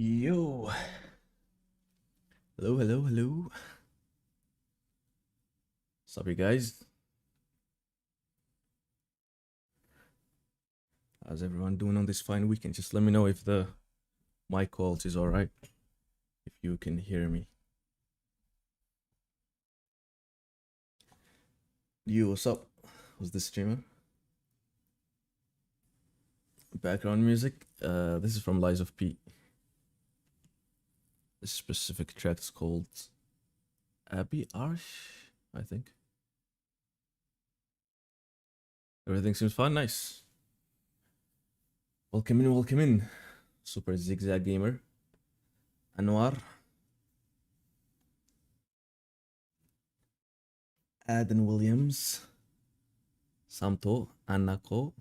Yo, hello, hello, hello. What's up, you guys? How's everyone doing on this fine weekend? Just let me know if the mic quality is alright, if you can hear me. Yo, what's up? Who's this streamer? Background music. This is from Lies of P. This specific track is called Abby Arsh, I think. Everything seems fine, nice. Welcome in, welcome in. Super Zigzag Gamer. Anwar. Aden Williams. Samto. Anako.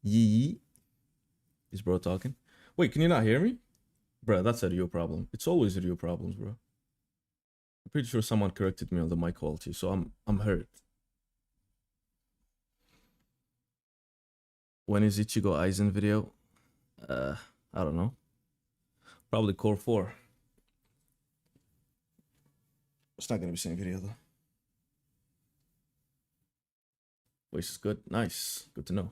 Yee. Is bro talking? Wait, can you not hear me? Bro, that's a real problem. It's always real problems, bro. I'm pretty sure someone corrected me on the mic quality, so I'm hurt. When is Ichigo Aizen video? I don't know. Probably Core 4. It's not gonna be the same video though. Voice is good. Nice. Good to know.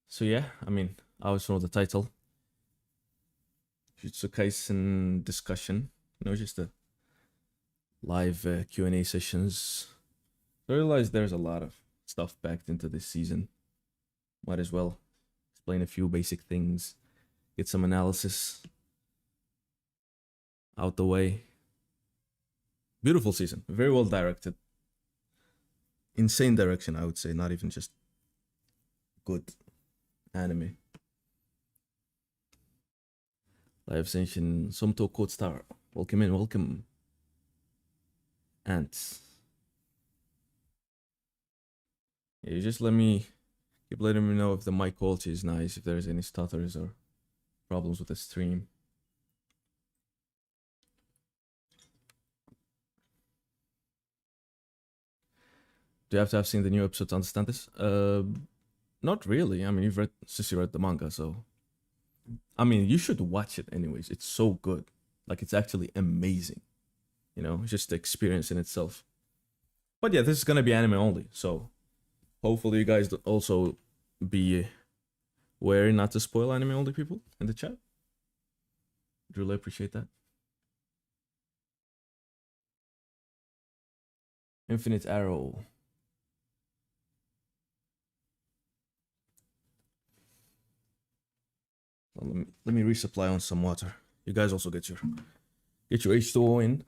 So yeah, I mean, I always know the title. Jujutsu Kaisen discussion. You know, just the live Q&A sessions. I realized there's a lot of stuff packed into this season. Might as well explain a few basic things. Get some analysis out the way. Beautiful season. Very well directed. Insane direction, I would say. Not even just good anime. Live session. Somto Code Star. Welcome in, welcome. Ants. Yeah, you just keep letting me know if the mic quality is nice, if there's any stutters or problems with the stream. Do you have to have seen the new episode to understand this? Not really. I mean, you read the manga, so I mean, you should watch it anyways. It's so good. Like, it's actually amazing. You know, just the experience in itself. But yeah, this is gonna be anime only, so hopefully you guys also be wary not to spoil anime only people in the chat. I'd really appreciate that. Infinite Arrow. Well, let me resupply on some water. You guys also get your H2O in.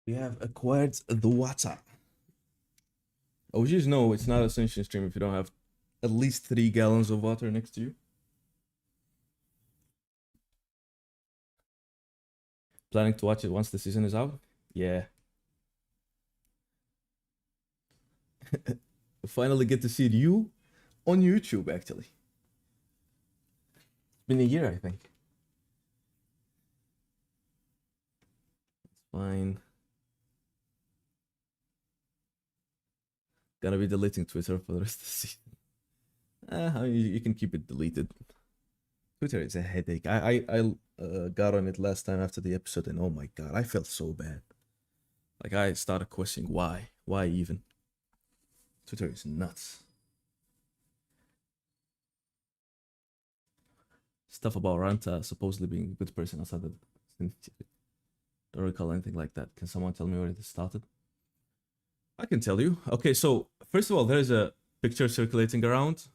We have acquired the water. Oh, just know it's not a Senshin stream if you don't have at least 3 gallons of water next to you. Planning to watch it once the season is out? Yeah. Finally get to see you on YouTube, actually. It's been a year, I think. It's fine. Gonna be deleting Twitter for the rest of the season. You can keep it deleted. Twitter is a headache. I got on it last time after the episode, and oh my god, I felt so bad. Like, I started questioning why. Why even? Twitter is nuts. Stuff about Ranta supposedly being a good person outside the... Don't recall anything like that. Can someone tell me where it started? I can tell you. Okay, so first of all, there is a picture circulating around.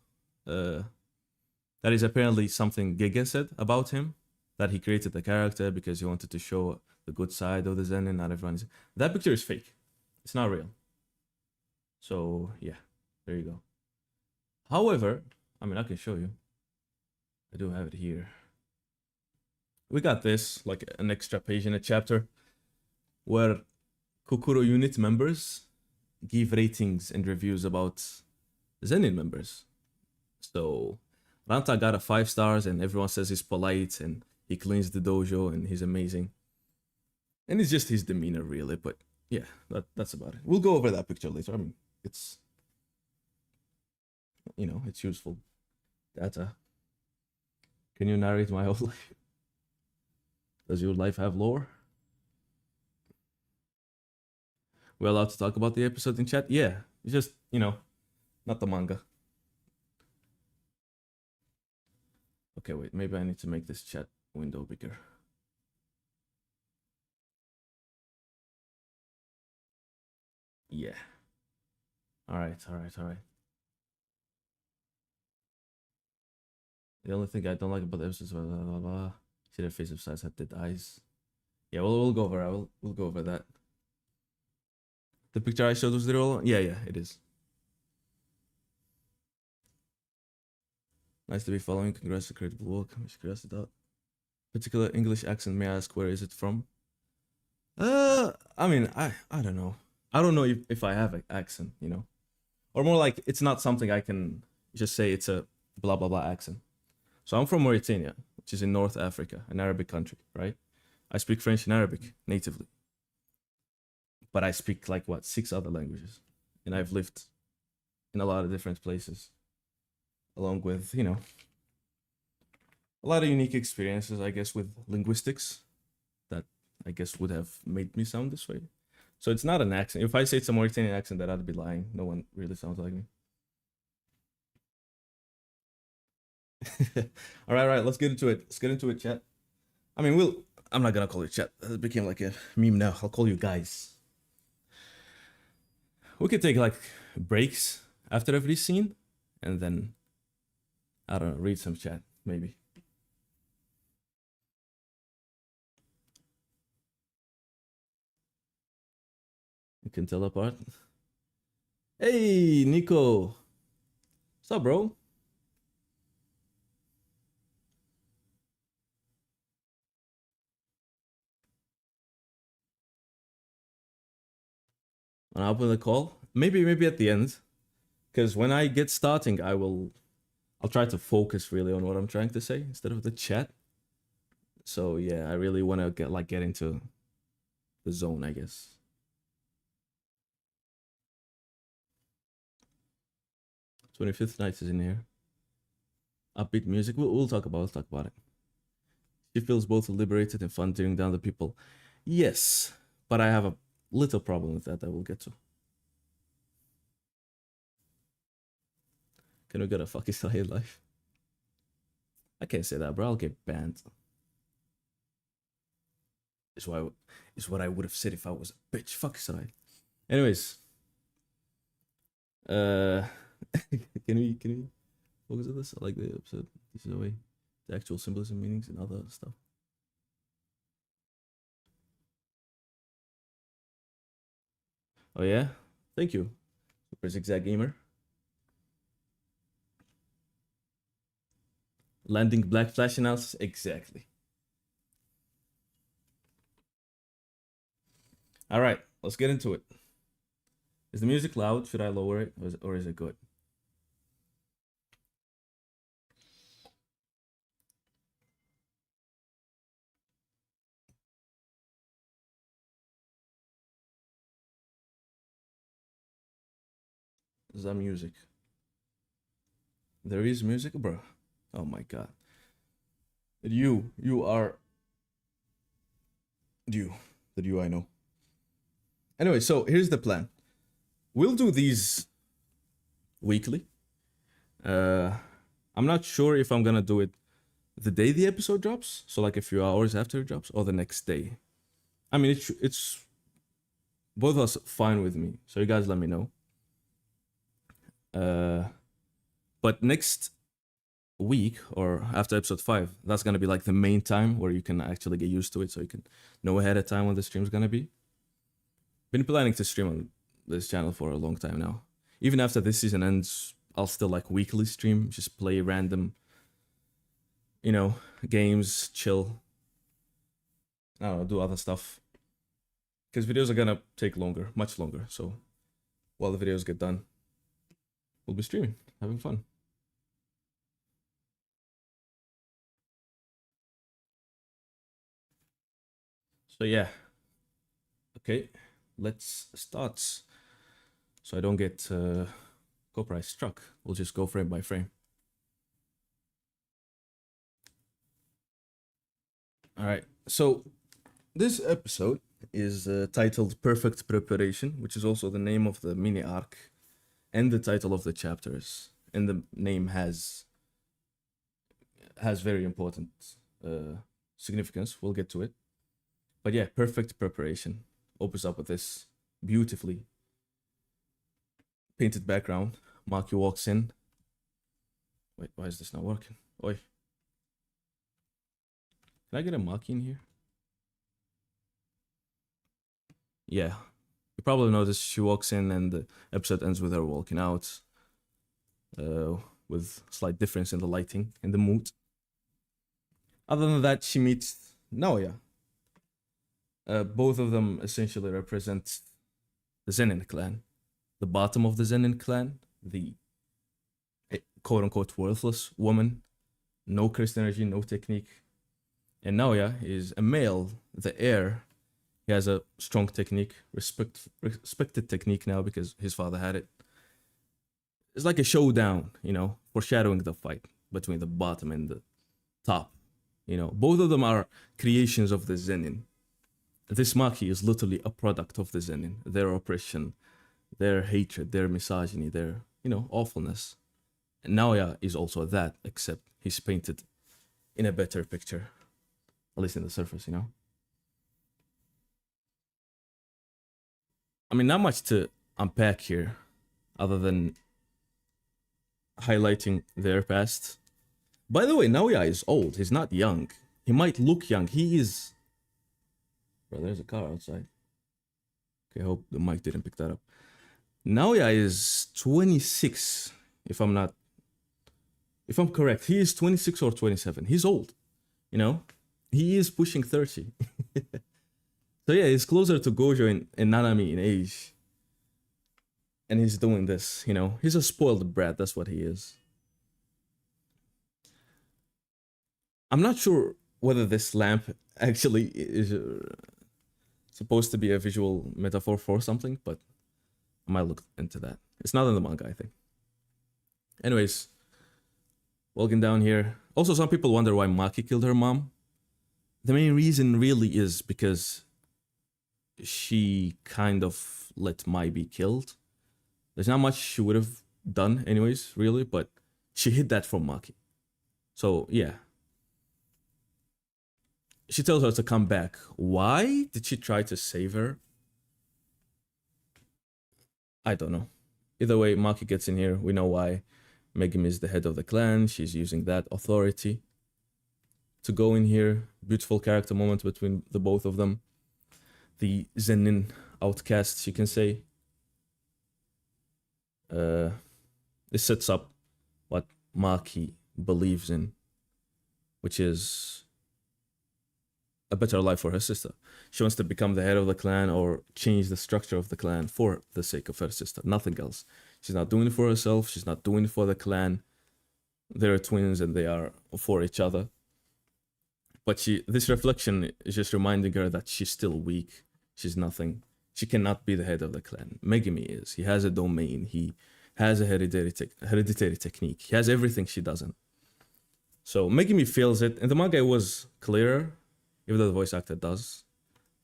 That is apparently something Giga said about him. That he created the character because he wanted to show the good side of the Zenin. Not everyone is... That picture is fake. It's not real. So, yeah. There you go. However, I mean, I can show you. I do have it here. We got this, like an extra page in a chapter, where Kukuro unit members give ratings and reviews about Zenin members. So Ranta got a 5 stars, and everyone says he's polite and he cleans the dojo and he's amazing. And it's just his demeanor, really. But yeah, that's about it. We'll go over that picture later. I mean, it's, you know, it's useful data. Can you narrate my whole life? Does your life have lore? We're allowed to talk about the episode in chat? Yeah, it's just, you know, not the manga. Okay, wait, maybe I need to make this chat window bigger. Yeah. Alright. The only thing I don't like about the episode is blah, blah, blah. See their face of size had dead eyes. Yeah, we'll go over. We'll go over that. The picture I showed was the real one? Yeah, it is. Nice to be following. Congrats to creative work. Congrats to that. Particular English accent, may I ask where is it from? I mean, I don't know. I don't know if I have an accent, you know? Or more like, it's not something I can just say it's a blah blah blah accent. So I'm from Mauritania, which is in North Africa, an Arabic country, right? I speak French and Arabic natively. But I speak like, what, 6 other languages. And I've lived in a lot of different places. Along with, you know, a lot of unique experiences, I guess, with linguistics that I guess would have made me sound this way. So it's not an accent. If I say it's a Mauritanian accent, that I'd be lying. No one really sounds like me. all right, let's get into it. Chat. I mean, I'm not gonna call you chat. It became like a meme now. I'll call you guys. We could take like breaks after every scene, and then, I don't know, read some chat, maybe. You can tell apart. Hey, Nico. What's up, bro? Wanna open the call? Maybe at the end. Because when I get starting, I'll try to focus really on what I'm trying to say instead of the chat. So yeah, I really want to get into the zone, I guess. 25th Night is in here. Upbeat music. We'll talk about it. She feels both liberated and fun tearing down the people. Yes, but I have a little problem with that we'll get to. Can we get a fucking Israeli life? I can't say that, bro. I'll get banned. Is what I would have said if I was a bitch. Fuck Israel. Anyways. Can we focus on this? I like the episode. This is away. The actual symbolism, meanings, and other stuff. Oh yeah? Thank you. Super Zigzag Gamer. Landing Black Flash analysis? Exactly. Alright, let's get into it. Is the music loud? Should I lower it? Or is it good? Is that music? There is music, bro. Oh my god. You are you. The you I know. Anyway, so here's the plan. We'll do these weekly. I'm not sure if I'm gonna do it the day the episode drops, so like a few hours after it drops, or the next day. I mean, it's both of us fine with me. So you guys let me know. But next week or after episode 5, that's gonna be like the main time where you can actually get used to it, so you can know ahead of time when the stream's gonna be. Been planning to stream on this channel for a long time now. Even after this season ends, I'll still like weekly stream, just play random, you know, games, chill. I don't know, do other stuff. because videos are gonna take longer, much longer. So while the videos get done, we'll be streaming, having fun. So yeah, okay, let's start. So I don't get copyright struck. We'll just go frame by frame. All right. So this episode is titled Perfect Preparation, which is also the name of the mini arc and the title of the chapters. And the name has very important significance. We'll get to it. But yeah, Perfect Preparation opens up with this beautifully painted background. Maki walks in. Wait, why is this not working? Oi. Can I get a Maki in here? Yeah. You probably noticed she walks in and the episode ends with her walking out. With slight difference in the lighting and the mood. Other than that, she meets Naoya. Both of them essentially represent the Zenin clan. The bottom of the Zenin clan, the quote-unquote worthless woman. No cursed energy, no technique. And Naoya is a male, the heir. He has a strong technique, respected technique now because his father had it. It's like a showdown, you know, foreshadowing the fight between the bottom and the top. You know, both of them are creations of the Zenin. This Maki is literally a product of the Zenin, their oppression, their hatred, their misogyny, their, you know, awfulness. And Naoya is also that, except he's painted in a better picture, at least in the surface, you know. I mean, not much to unpack here, other than highlighting their past. By the way, Naoya is old. He's not young. He might look young. He is... Bro, there's a car outside. Okay, I hope the mic didn't pick that up. Naoya is 26, if I'm correct. He is 26 or 27. He's old, you know? He is pushing 30. So yeah, he's closer to Gojo and Nanami in age. And he's doing this, you know? He's a spoiled brat, that's what he is. I'm not sure whether this lamp actually is supposed to be a visual metaphor for something, but I might look into that. It's not in the manga, I think. Anyways, walking down here. Also, some people wonder why Maki killed her mom. The main reason really is because she kind of let Mai be killed. There's not much she would have done anyways, really, but she hid that from Maki. So, yeah. She tells her to come back. Why did she try to save her? I don't know. Either way, Maki gets in here. We know why. Megumi is the head of the clan. She's using that authority to go in here. Beautiful character moment between the both of them. The Zenin outcasts, you can say. This sets up what Maki believes in, which is a better life for her sister. She wants to become the head of the clan or change the structure of the clan for the sake of her sister, nothing else. She's not doing it for herself, she's not doing it for the clan. They're twins and they are for each other. But this reflection is just reminding her that she's still weak. She's nothing. She cannot be the head of the clan. Megumi is. He has a domain. He has a hereditary technique. He has everything she doesn't. So Megumi feels it. And the manga was clearer, even though the voice actor does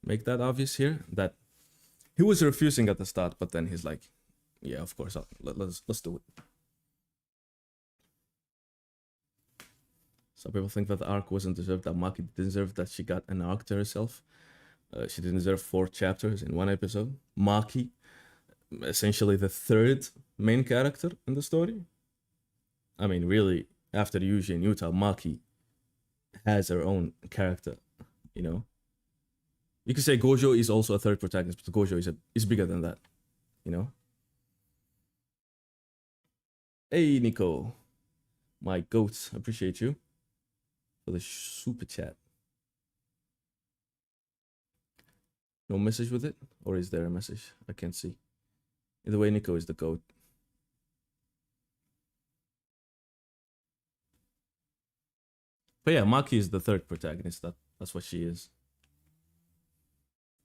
make that obvious here, that he was refusing at the start, but then he's like, yeah, of course, let's do it. Some people think that the arc wasn't deserved, that Maki deserved that she got an arc to herself. She didn't deserve 4 chapters in 1 episode. Maki, essentially the 3rd main character in the story. I mean, really, after Yuji and Yuta, Maki has her own character, you know? You could say Gojo is also a 3rd protagonist, but Gojo is bigger than that, you know? Hey, Nico. My goat, appreciate you for the super chat. No message with it? Or is there a message? I can't see. Either way, Nico is the goat. But yeah, Maki is the third protagonist. That's what she is.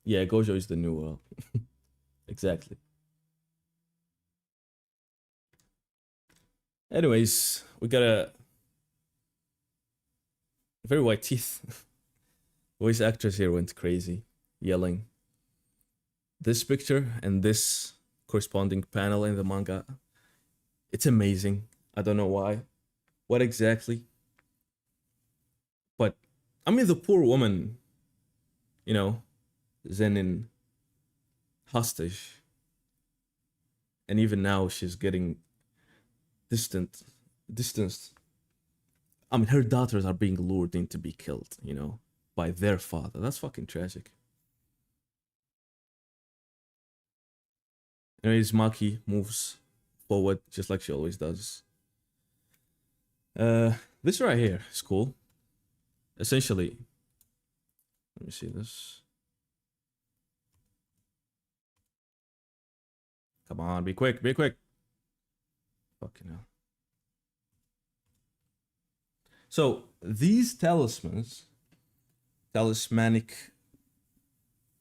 Yeah, Gojo is the new exactly. Anyways, we got a very white teeth. Voice actress here went crazy, yelling. This picture and this corresponding panel in the manga, it's amazing. I don't know why. What exactly? But I mean, the poor woman, you know, Zenin hostage. And even now she's getting distanced. I mean, her daughters are being lured in to be killed, by their father. That's fucking tragic. Anyways, Maki moves forward just like she always does. This right here is cool. Essentially, let me see this. Come on, be quick, be quick. Fucking hell. So these talismans, talismanic,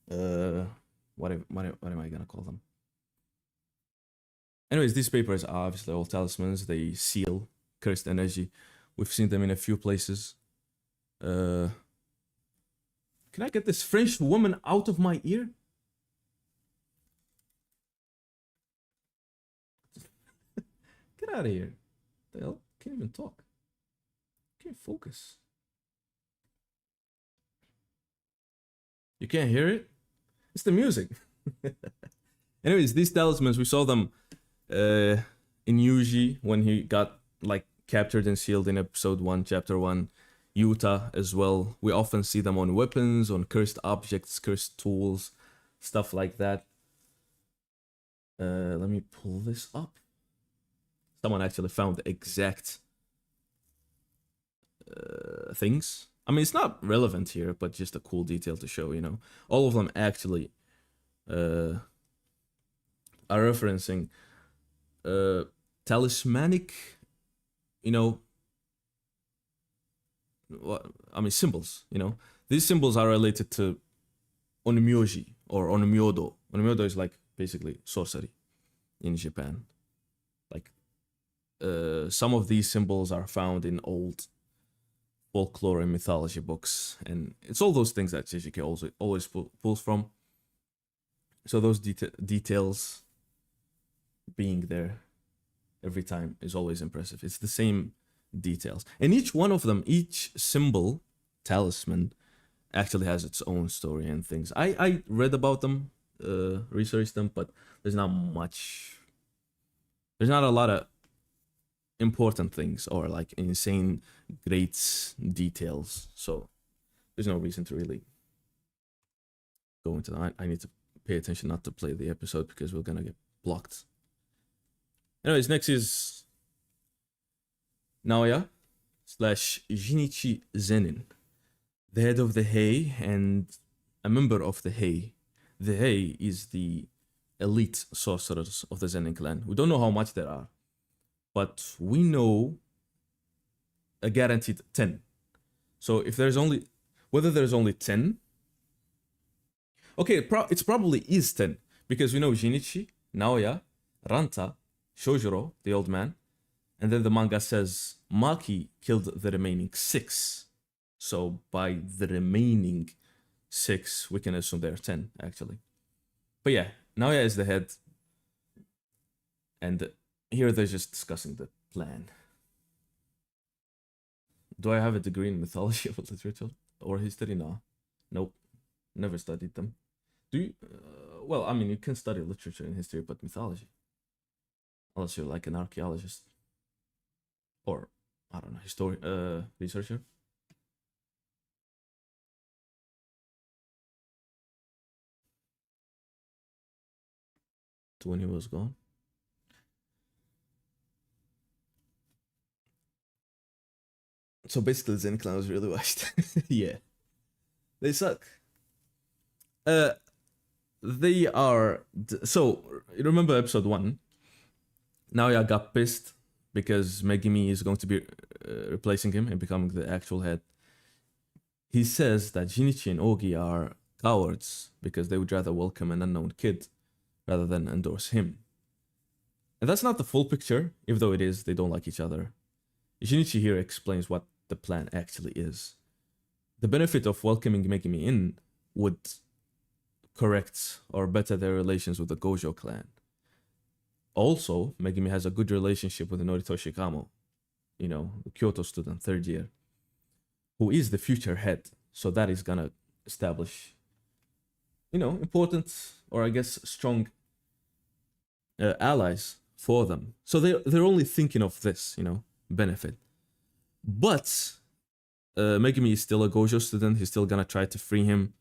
what am I gonna call them? Anyways, these papers are obviously all talismans. They seal cursed energy. We've seen them in a few places. Can I get this French woman out of my ear? Get out of here. The hell? Can't even talk. Can't focus. You can't hear it? It's the music. Anyways, these talismans, we saw them in Yuji when he got captured and sealed in episode 1, chapter 1. Yuta as well. We often see them on weapons, on cursed objects, cursed tools, stuff like that. Let me pull this up. Someone actually found the exact things. I mean, it's not relevant here, but just a cool detail to show, All of them actually are referencing talismanic, symbols, These symbols are related to onmyoji or onmyodo. Onmyodo is basically sorcery in Japan. Some of these symbols are found in old folklore and mythology books, and it's all those things that JJK always pulls from. So those details being there every time is always impressive. It's the same details, and each one of them, each symbol, talisman, actually has its own story and things. I read about them, researched them, but there's not much. There's not a lot of important things or insane great details, so there's no reason to really go into that. I need to pay attention not to play the episode because we're gonna get blocked. Anyways, next is Naoya / Jinichi Zenin, the head of the Hei and a member of the Hei. The Hei is the elite sorcerers of the Zenin clan. We don't know how much there are, but we know a guaranteed 10. So if there's only, whether there's only 10, okay, it's probably is 10, because we know Jinichi, Naoya, Ranta, Shojuro, the old man, and then the manga says Maki killed the remaining 6. So by the remaining 6, we can assume there are 10, actually. But yeah, Naoya is the head, and here they're just discussing the plan. Do I have a degree in mythology or literature or history? No. Nope. Never studied them. Do you? Well, I mean, you can study literature and history, but mythology. Unless you're an archaeologist. Or, I don't know, researcher. 20 was gone. So basically, Zen Clan was really washed. Yeah. They suck. they are. So, you remember episode 1? Naoya got pissed because Megumi is going to be replacing him and becoming the actual head. He says that Jinichi and Ogi are cowards because they would rather welcome an unknown kid rather than endorse him. And that's not the full picture, even though it is, they don't like each other. Jinichi here explains what the plan actually is. The benefit of welcoming Megumi in would correct or better their relations with the Gojo clan. Also, Megumi has a good relationship with Noritoshi Kamo, the Kyoto student, 3rd year, who is the future head. So that is gonna establish, important, or I guess strong allies for them. So they're only thinking of this, benefit. But Megumi is still a Gojo student. He's still gonna try to free him.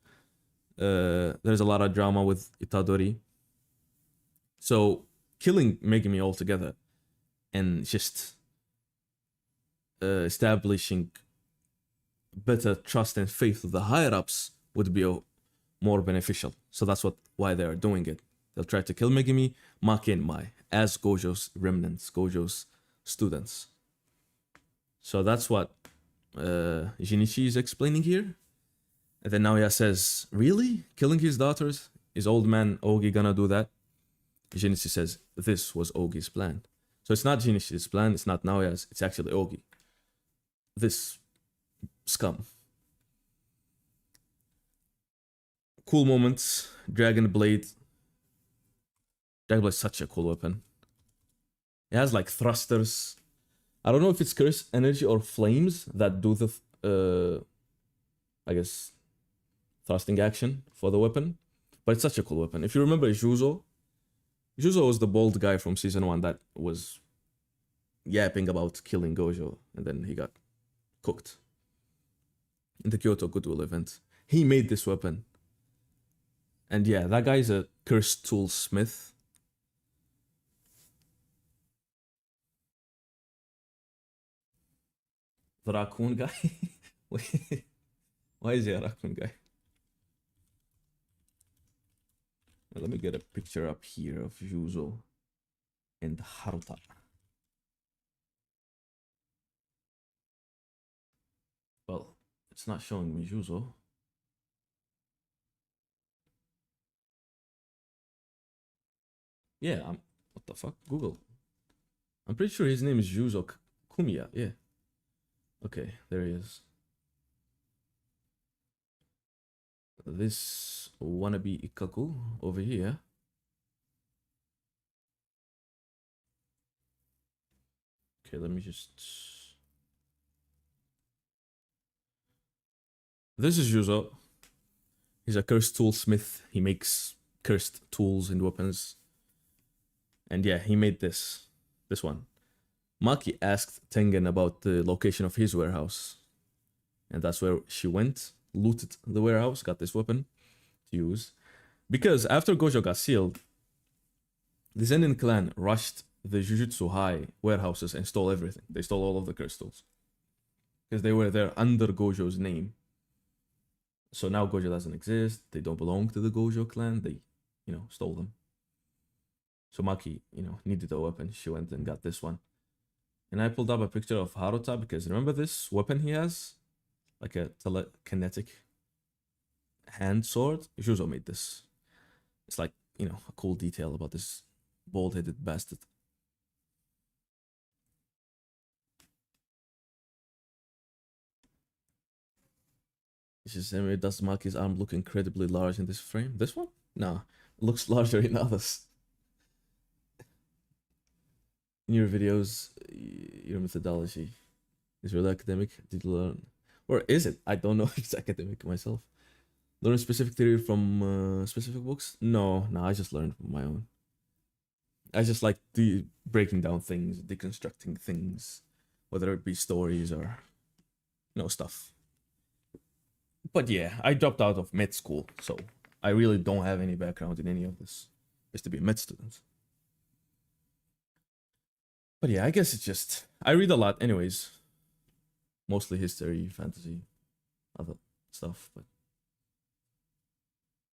There's a lot of drama with Itadori. So killing Megumi altogether and just establishing better trust and faith with the higher ups would be more beneficial. So that's why they are doing it. They'll try to kill Megumi, Maki, and Mai as Gojo's remnants, Gojo's students. So that's what Jinichi is explaining here. And then Naoya says, really? Killing his daughters? Is old man Ogi gonna do that? Jinichi says, this was Ogi's plan. So it's not Jinichi's plan, it's not Naoya's, it's actually Ogi. This scum. Cool moments. Dragon Blade. Dragon Blade is such a cool weapon. It has like thrusters. I don't know if it's curse energy or flames that do the, I guess, thrusting action for the weapon. But it's such a cool weapon. If you remember Juzo was the bald guy from season 1 that was yapping about killing Gojo, and then he got cooked in the Kyoto Goodwill event. He made this weapon. And yeah, that guy is a cursed tool smith. The raccoon guy? Wait, why is he a raccoon guy? Let me get a picture up here of Juzo and Haruta. Well, it's not showing me Juzo. Yeah, what the fuck? Google. I'm pretty sure his name is Juzo Kumiya, yeah. Okay, there he is. This wannabe Ikkaku over here. Okay, let me just... This is Juzo. He's a cursed toolsmith. He makes cursed tools and weapons. And yeah, he made this one. Maki asked Tengen about the location of his warehouse. And that's where she went, looted the warehouse, got this weapon to use. Because after Gojo got sealed, the Zenin clan rushed the Jujutsu High warehouses and stole everything. They stole all of the crystals. Because they were there under Gojo's name. So now Gojo doesn't exist. They don't belong to the Gojo clan. They, stole them. So Maki, needed a weapon. She went and got this one. And I pulled up a picture of Haruta because remember this weapon he has? Like a telekinetic hand sword? Juzo made this. It's like, a cool detail about this bald-headed bastard. Does Maki's arm look incredibly large in this frame? This one? No, it looks larger in others. In your videos, your methodology is really academic. Did you learn, or is it? I don't know if it's academic myself. Learn a specific theory from specific books? No, I just learned from my own. I just like breaking down things, deconstructing things, whether it be stories or, stuff. But yeah, I dropped out of med school, so I really don't have any background in any of this. I used to be a med student. But yeah, I guess it's just... I read a lot anyways. Mostly history, fantasy, other stuff, but...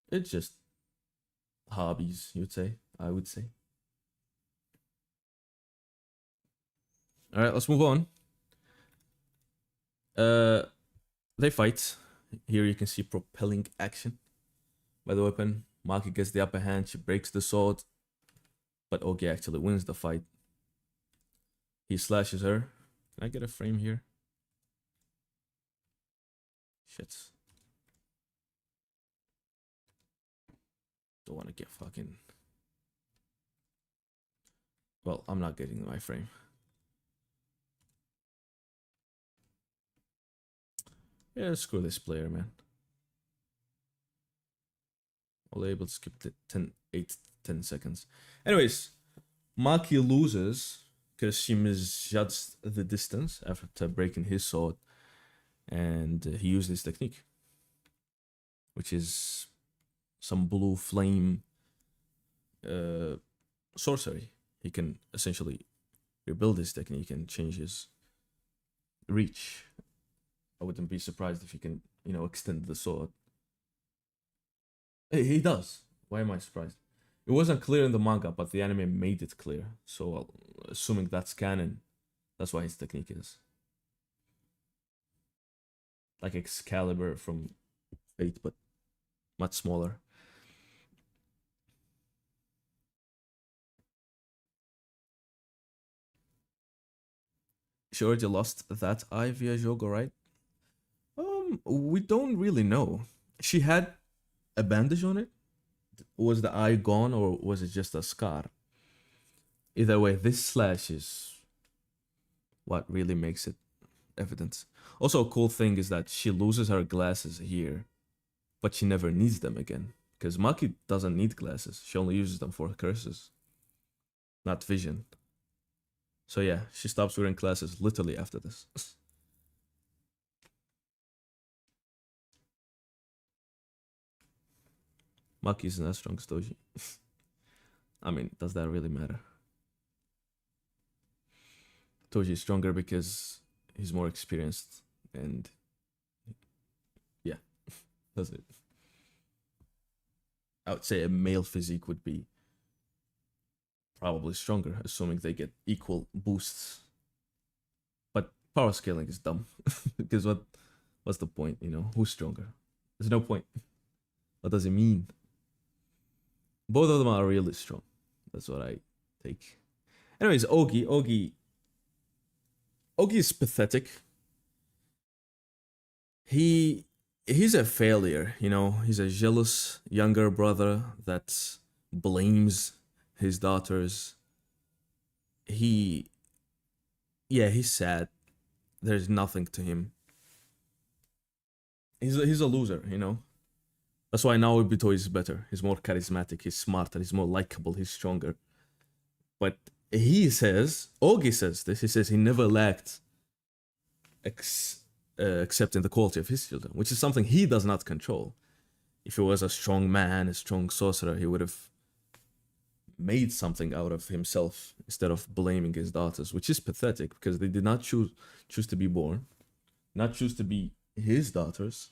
It's just... hobbies, you'd say. I would say. All right, let's move on. Uh, they fight. Here you can see propelling action by the weapon. Maki gets the upper hand. She breaks the sword, but Ogi actually wins the fight. He slashes her. Can I get a frame here? Shit. Don't want to get fucking... Well, I'm not getting my frame. Yeah, screw this player, man. I'll able to skip the 10 seconds. Anyways, Maki loses because she misjudged the distance after breaking his sword, and he used his technique, which is some blue flame sorcery. He can essentially rebuild his technique and change his reach. I wouldn't be surprised if he can, extend the sword. He does. Why am I surprised? It wasn't clear in the manga, but the anime made it clear. So, assuming that's canon, that's why his technique is. Like Excalibur from Fate, but much smaller. She already lost that eye via Jogo, right? We don't really know. She had a bandage on it. Was the eye gone or was it just a scar? Either way, this slash is what really makes it evident. Also, a cool thing is that she loses her glasses here, but she never needs them again. Because Maki doesn't need glasses. She only uses them for curses, not vision. So yeah, she stops wearing glasses literally after this. Maki isn't as strong as Toji. I mean, does that really matter? Toji is stronger because he's more experienced and yeah, that's it. I would say a male physique would be probably stronger, assuming they get equal boosts. But power scaling is dumb because what's the point? Who's stronger? There's no point. What does it mean? Both of them are really strong. That's what I take. Anyways, Ogi is pathetic. He's a failure, He's a jealous younger brother that blames his daughters. He's sad. There's nothing to him. He's a loser, That's why now Obito is better. He's more charismatic, he's smarter, he's more likable, he's stronger. But Ogi says this, he says he never lacked accepting the quality of his children, which is something he does not control. If he was a strong man, a strong sorcerer, he would have made something out of himself instead of blaming his daughters, which is pathetic because they did not choose to be born, not choose to be his daughters.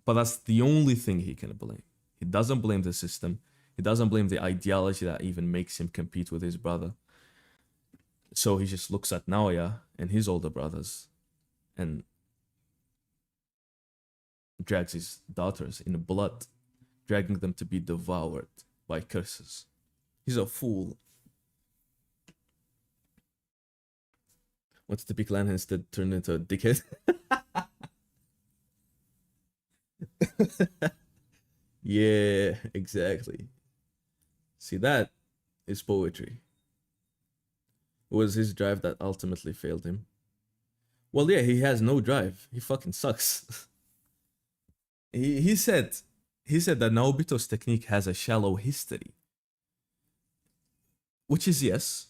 But that's the only thing he can blame. He doesn't blame the system. He doesn't blame the ideology that even makes him compete with his brother. So he just looks at Naoya and his older brothers and drags his daughters in blood, dragging them to be devoured by curses. He's a fool. Wants to be clan instead turned into a dickhead. Yeah, exactly. See, that is poetry. It was his drive that ultimately failed him. Well, yeah, he has no drive. He fucking sucks. he said that Naobito's technique has a shallow history. Which is, yes,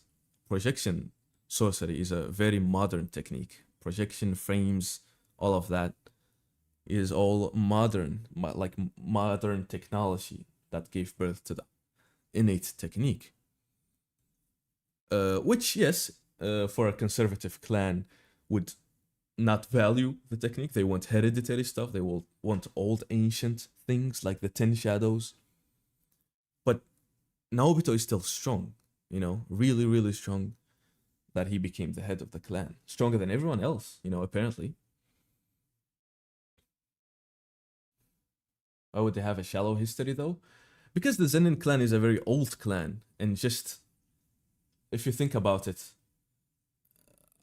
projection sorcery is a very modern technique. Projection frames, all of that is all modern, like modern technology that gave birth to the innate technique. Which, yes, for a conservative clan would not value the technique. They want hereditary stuff. They will want old ancient things like the 10 shadows. Naobito is still strong, you know, really, really strong, that he became the head of the clan. Stronger than everyone else, you know, apparently. Why would they have a shallow history though? Because the Zenin clan is a very old clan, and just if you think about it,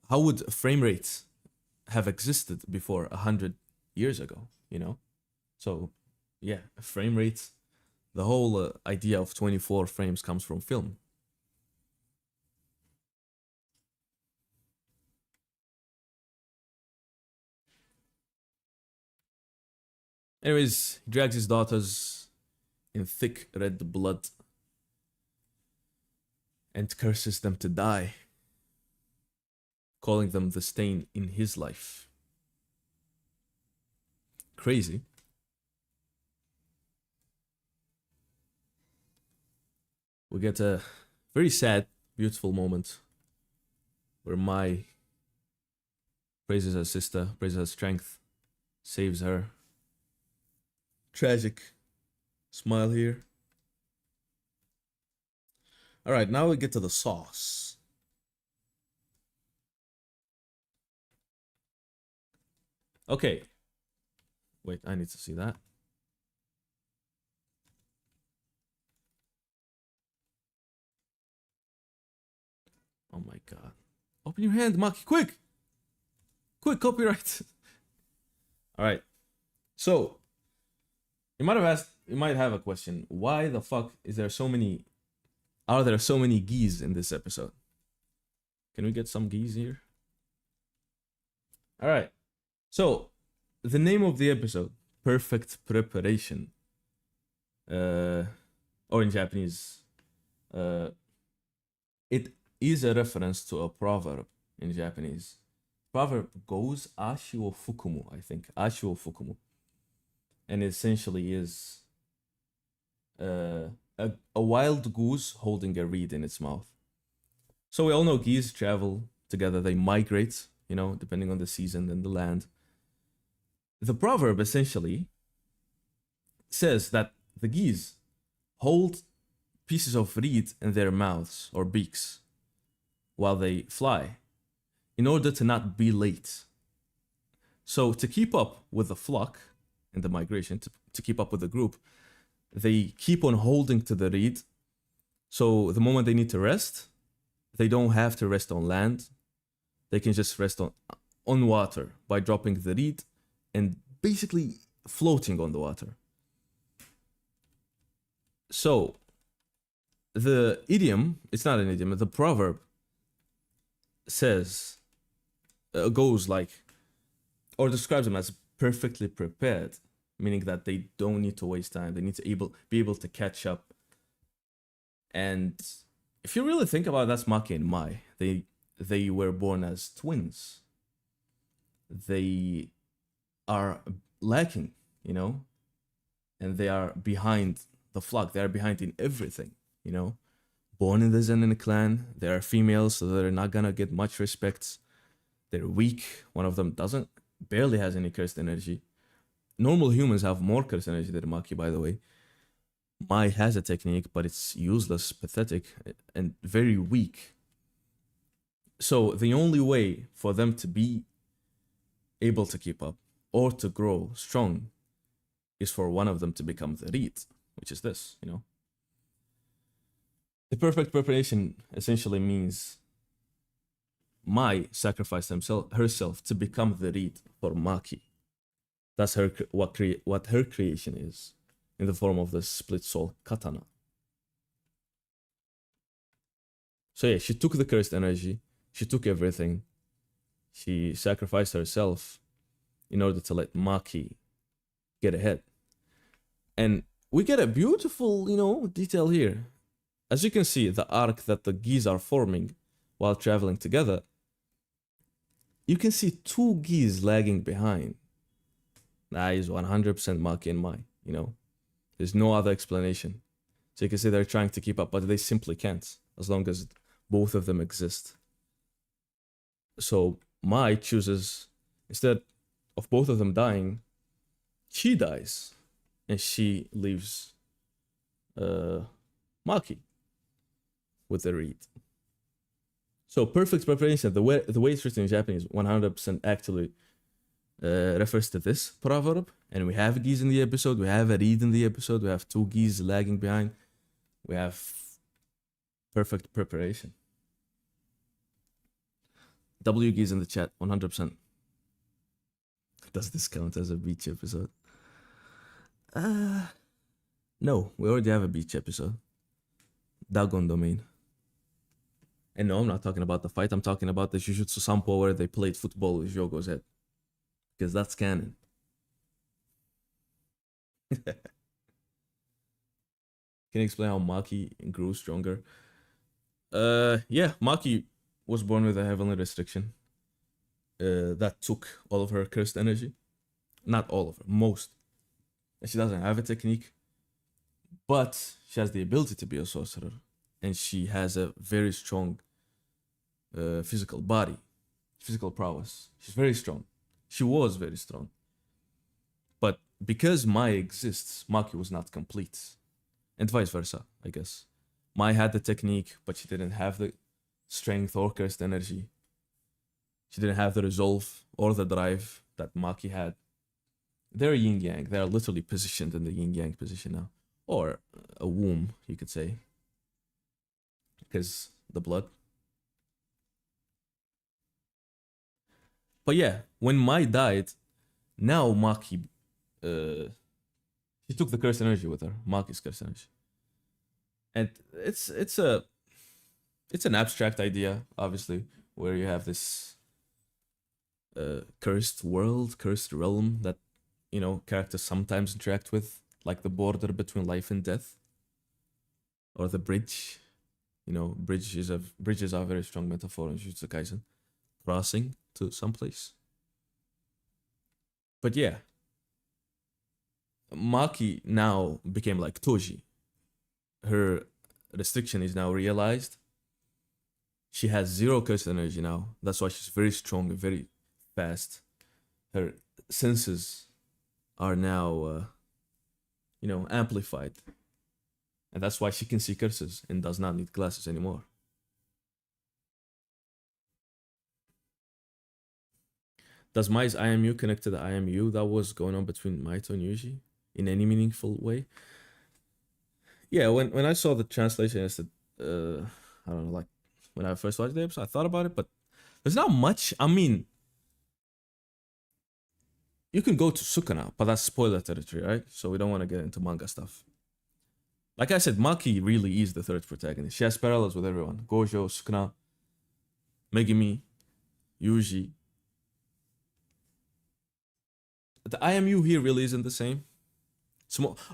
how would frame rates have existed before 100 years ago? You know, so yeah, frame rates. The whole idea of 24 frames comes from film. Anyways, he drags his daughters in thick red blood and curses them to die, calling them the stain in his life. Crazy. We get a very sad, beautiful moment where Mai praises her sister, praises her strength, saves her. Tragic smile here. All right, now we get to the sauce. Okay. Wait, I need to see that. Oh my god. Open your hand, Maki, quick! Quick, copyright. All right. So, you might have a question. Why the fuck are there so many geese in this episode? Can we get some geese here? All right. So, the name of the episode, Perfect Preparation. Or in Japanese, it is a reference to a proverb in Japanese. Proverb goes ashi wo fukumu, I think. Ashi wo fukumu. And essentially is a wild goose holding a reed in its mouth. So we all know geese travel together. They migrate, you know, depending on the season and the land. The proverb essentially says that the geese hold pieces of reed in their mouths or beaks while they fly in order to not be late. So to keep up with the flock in the migration, to keep up with the group, they keep on holding to the reed. So the moment they need to rest, they don't have to rest on land. They can just rest on water by dropping the reed and basically floating on the water. So the idiom, it's not an idiom, the proverb says, goes like, or describes them as perfectly prepared, meaning that they don't need to waste time. They need to be able to catch up. And if you really think about it, that's Maki and Mai. They were born as twins. They are lacking, you know, and they are behind the flock. They are behind in everything, you know. Born in the Zenin clan, they are females, so they're not gonna get much respect. They're weak. One of them barely has any cursed energy. Normal humans have more cursed energy than Maki, by the way. Mai has a technique, but it's useless, pathetic, and very weak. So the only way for them to be able to keep up or to grow strong is for one of them to become the reed, which is this, you know. The perfect preparation essentially means Mai sacrificed herself to become the reed for Maki. That's what her creation is, in the form of the split soul katana. So yeah, she took the cursed energy, she took everything, she sacrificed herself in order to let Maki get ahead. And we get a beautiful, you know, detail here. As you can see, the arc that the geese are forming while traveling together, you can see two geese lagging behind. That is 100% Maki and Mai, you know. There's no other explanation. So you can say they're trying to keep up, but they simply can't, as long as both of them exist. So Mai chooses, instead of both of them dying, she dies, and she leaves Maki. with the read. So perfect preparation. The way it's written in Japanese 100% actually refers to this proverb. And we have geese in the episode. We have a read in the episode. We have two geese lagging behind. We have perfect preparation. W geese in the chat 100%. Does this count as a beach episode? No, we already have a beach episode. Dagon domain. And no, I'm not talking about the fight. I'm talking about the Jujutsu Sampo where they played football with Yogo's head. Because that's canon. Can you explain how Maki grew stronger? Yeah, Maki was born with a heavenly restriction. That took all of her cursed energy. Not all of her, most. And she doesn't have a technique. But she has the ability to be a sorcerer. And she has a very strong physical body. Physical prowess. She's very strong. She was very strong. But because Mai exists, Maki was not complete. And vice versa, I guess. Mai had the technique, but she didn't have the strength or cursed energy. She didn't have the resolve or the drive that Maki had. They're yin-yang. They're literally positioned in the yin-yang position now. Or a womb, you could say. Because the blood. But yeah, when Mai died, now Maki, she took the cursed energy with her, Maki's cursed energy. And it's an abstract idea, obviously, where you have this cursed world, cursed realm that, you know, characters sometimes interact with, like the border between life and death, or the bridge. You know, bridges are a very strong metaphor in Jujutsu Kaisen, crossing to someplace. But yeah, Maki now became like Toji. Her restriction is now realized. She has zero cursed energy now. That's why she's very strong and very fast. Her senses are now, amplified. And that's why she can see curses and does not need glasses anymore. Does Mai's IMU connect to the IMU that was going on between Maito and Yuji in any meaningful way? Yeah, when I saw the translation, I said, I don't know, like when I first watched the episode, I thought about it, but there's not much. I mean, you can go to Sukuna, but that's spoiler territory, right? So we don't want to get into manga stuff. Like I said, Maki really is the third protagonist. She has parallels with everyone. Gojo, Sukuna, Megumi, Yuji. The IMU here really isn't the same.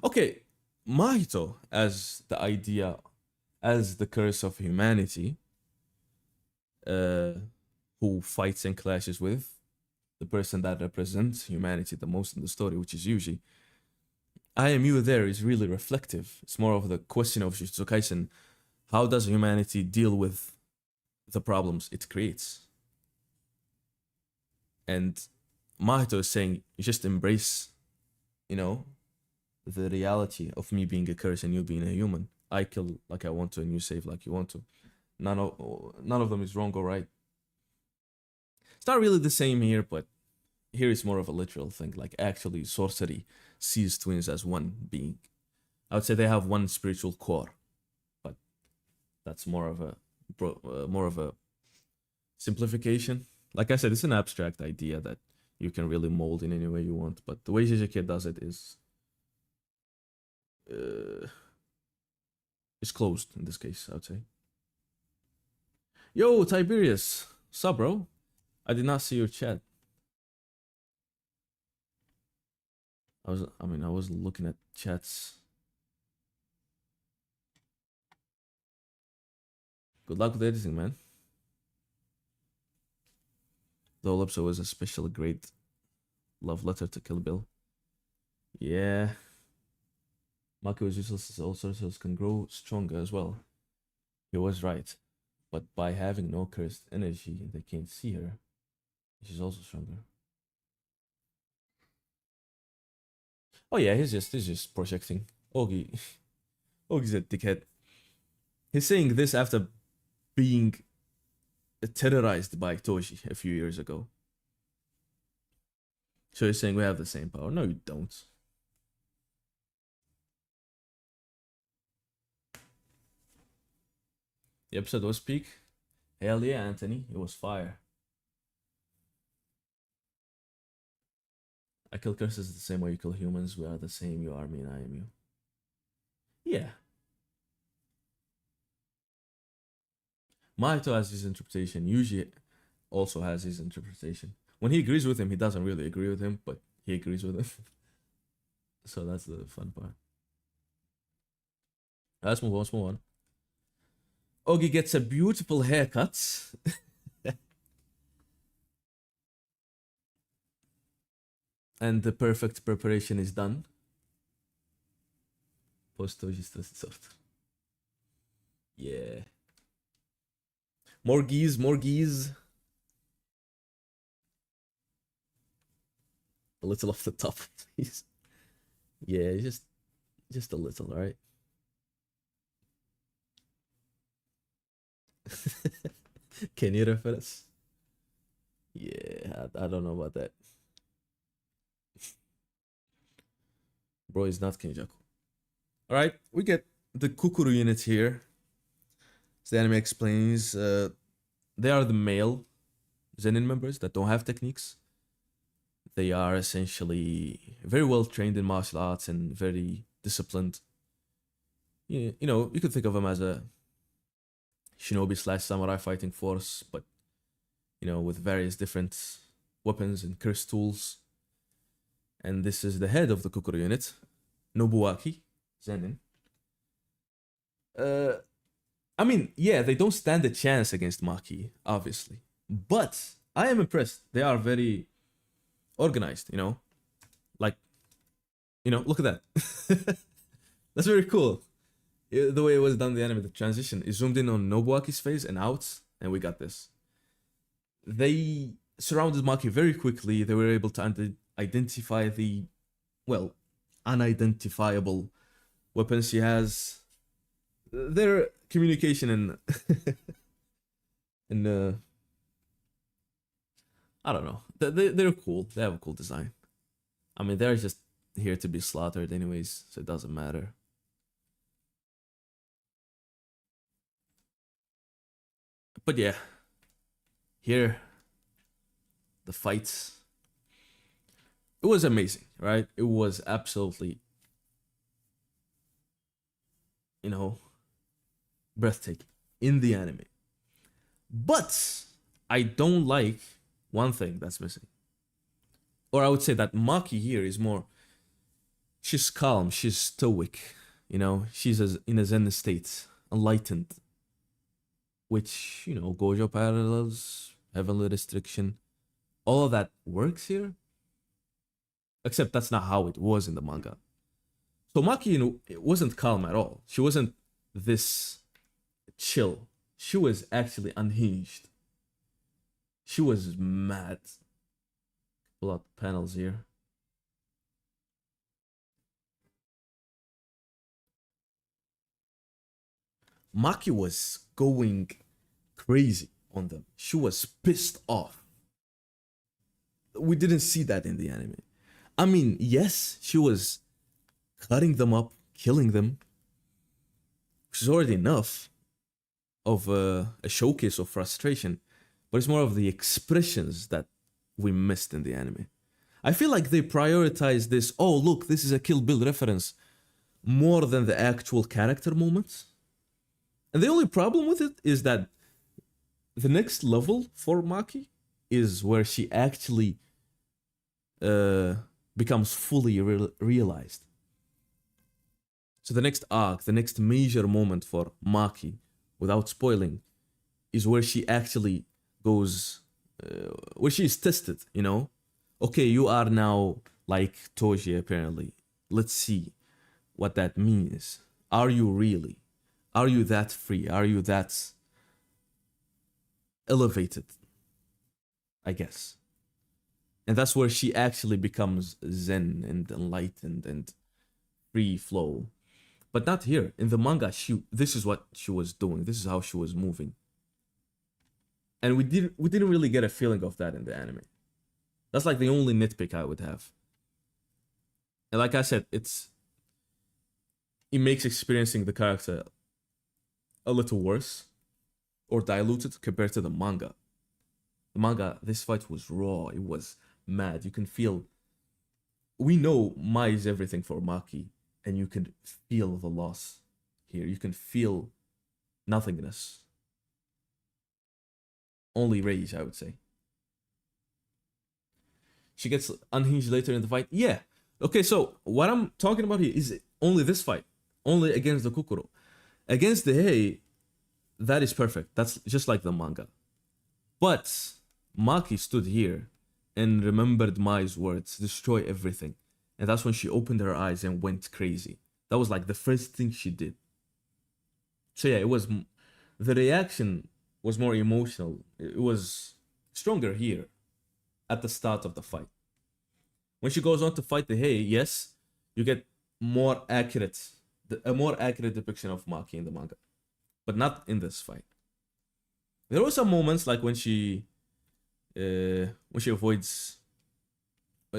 Okay, Mahito as the idea, as the curse of humanity, who fights and clashes with the person that represents humanity the most in the story, which is Yuji. IMU there is really reflective. It's more of the question of Jujutsu Kaisen. How does humanity deal with the problems it creates? And Mahito is saying, you just embrace, the reality of me being a curse and you being a human. I kill like I want to and you save like you want to. None of them is wrong or right. It's not really the same here, but here it's more of a literal thing. Like actually, sorcery sees twins as one being. I would say they have one spiritual core, but that's more of a simplification. Like I said, it's an abstract idea that you can really mold in any way you want. But the way JJK does it is closed in this case, I would say. Yo, Tiberius, sup, bro? I did not see your chat. I was looking at chats. Good luck with editing, man. The whole episode was a special great love letter to Kill Bill. Yeah. Maki was useless as all sorcerers can grow stronger as well. He was right. But by having no cursed energy, they can't see her. She's also stronger. Oh yeah, he's just projecting. Ogi's a dickhead. He's saying this after being terrorized by Toji a few years ago. So he's saying we have the same power. No, you don't. The episode was peak. Hell yeah, Anthony. It was fire. I kill curses the same way you kill humans. We are the same. You are me and I am you. Yeah. Mahito has his interpretation. Yuji also has his interpretation. When he agrees with him, he doesn't really agree with him, but he agrees with him. So that's the fun part. Let's move on. Let's move on. Ogi gets a beautiful haircut. And the perfect preparation is done. Post Toji's trusted sword. Yeah. More geese, more geese. A little off the top, please. Yeah, just a little, right? Can you reference? Yeah, I don't know about that. Bro is not Kenjaku. Alright, we get the Kukuro unit here. So the anime explains they are the male Zenin members that don't have techniques. They are essentially very well trained in martial arts and very disciplined. You know, you could think of them as a shinobi / samurai fighting force, but you know, with various different weapons and curse tools. And this is the head of the Kukuro unit, Nobuaki Zenin. I mean, yeah, they don't stand a chance against Maki, obviously. But I am impressed. They are very organized, you know? Like, you know, look at that. That's very cool. The way it was done in the anime, the transition, is zoomed in on Nobuaki's face and out, and we got this. They surrounded Maki very quickly. They were able to identify the, well, unidentifiable weapons she has. Their communication and I don't know. They're cool. They have a cool design. I mean, they're just here to be slaughtered anyways, so it doesn't matter. But yeah, here, the fights. It was amazing, right? It was absolutely, you know, breathtaking in the anime. But I don't like one thing that's missing. Or I would say that Maki here is more, she's calm, she's stoic, you know, she's in a Zen state, enlightened. Which, you know, Gojo parallels, heavenly restriction, all of that works here. Except that's not how it was in the manga. So Maki, you know, it wasn't calm at all. She wasn't this chill. She was actually unhinged. She was mad. Pull out panels here. Maki was going crazy on them. She was pissed off. We didn't see that in the anime. I mean, yes, she was cutting them up, killing them, which is already enough of a showcase of frustration, but it's more of the expressions that we missed in the anime. I feel like they prioritize this, oh, look, this is a Kill Bill reference, more than the actual character moments. And the only problem with it is that the next level for Maki is where she actually becomes fully realized. So the next arc, the next major moment for Maki, without spoiling, is where she actually goes, where she is tested, you know? Okay, you are now like Toji apparently. Let's see what that means. Are you really? Are you that free? Are you that elevated? I guess. And that's where she actually becomes zen and enlightened and free flow. But not here. In the manga, this is what she was doing. This is how she was moving. And we didn't really get a feeling of that in the anime. That's like the only nitpick I would have. And like I said, it makes experiencing the character a little worse or diluted compared to the manga. The manga, this fight was raw. It was mad. You can feel. We know Mai is everything for Maki, and you can feel the loss here. You can feel nothingness. Only rage, I would say. She gets unhinged later in the fight. Yeah. Okay, so what I'm talking about here is only this fight. Only against the Kukuro. Against the Hei, that is perfect. That's just like the manga. But Maki stood here and remembered Mai's words, destroy everything. And that's when she opened her eyes and went crazy. That was like the first thing she did. So yeah, the reaction was more emotional. It was stronger here at the start of the fight. When she goes on to fight the Hei, yes, you get a more accurate depiction of Maki in the manga, but not in this fight. There were some moments like when she avoids,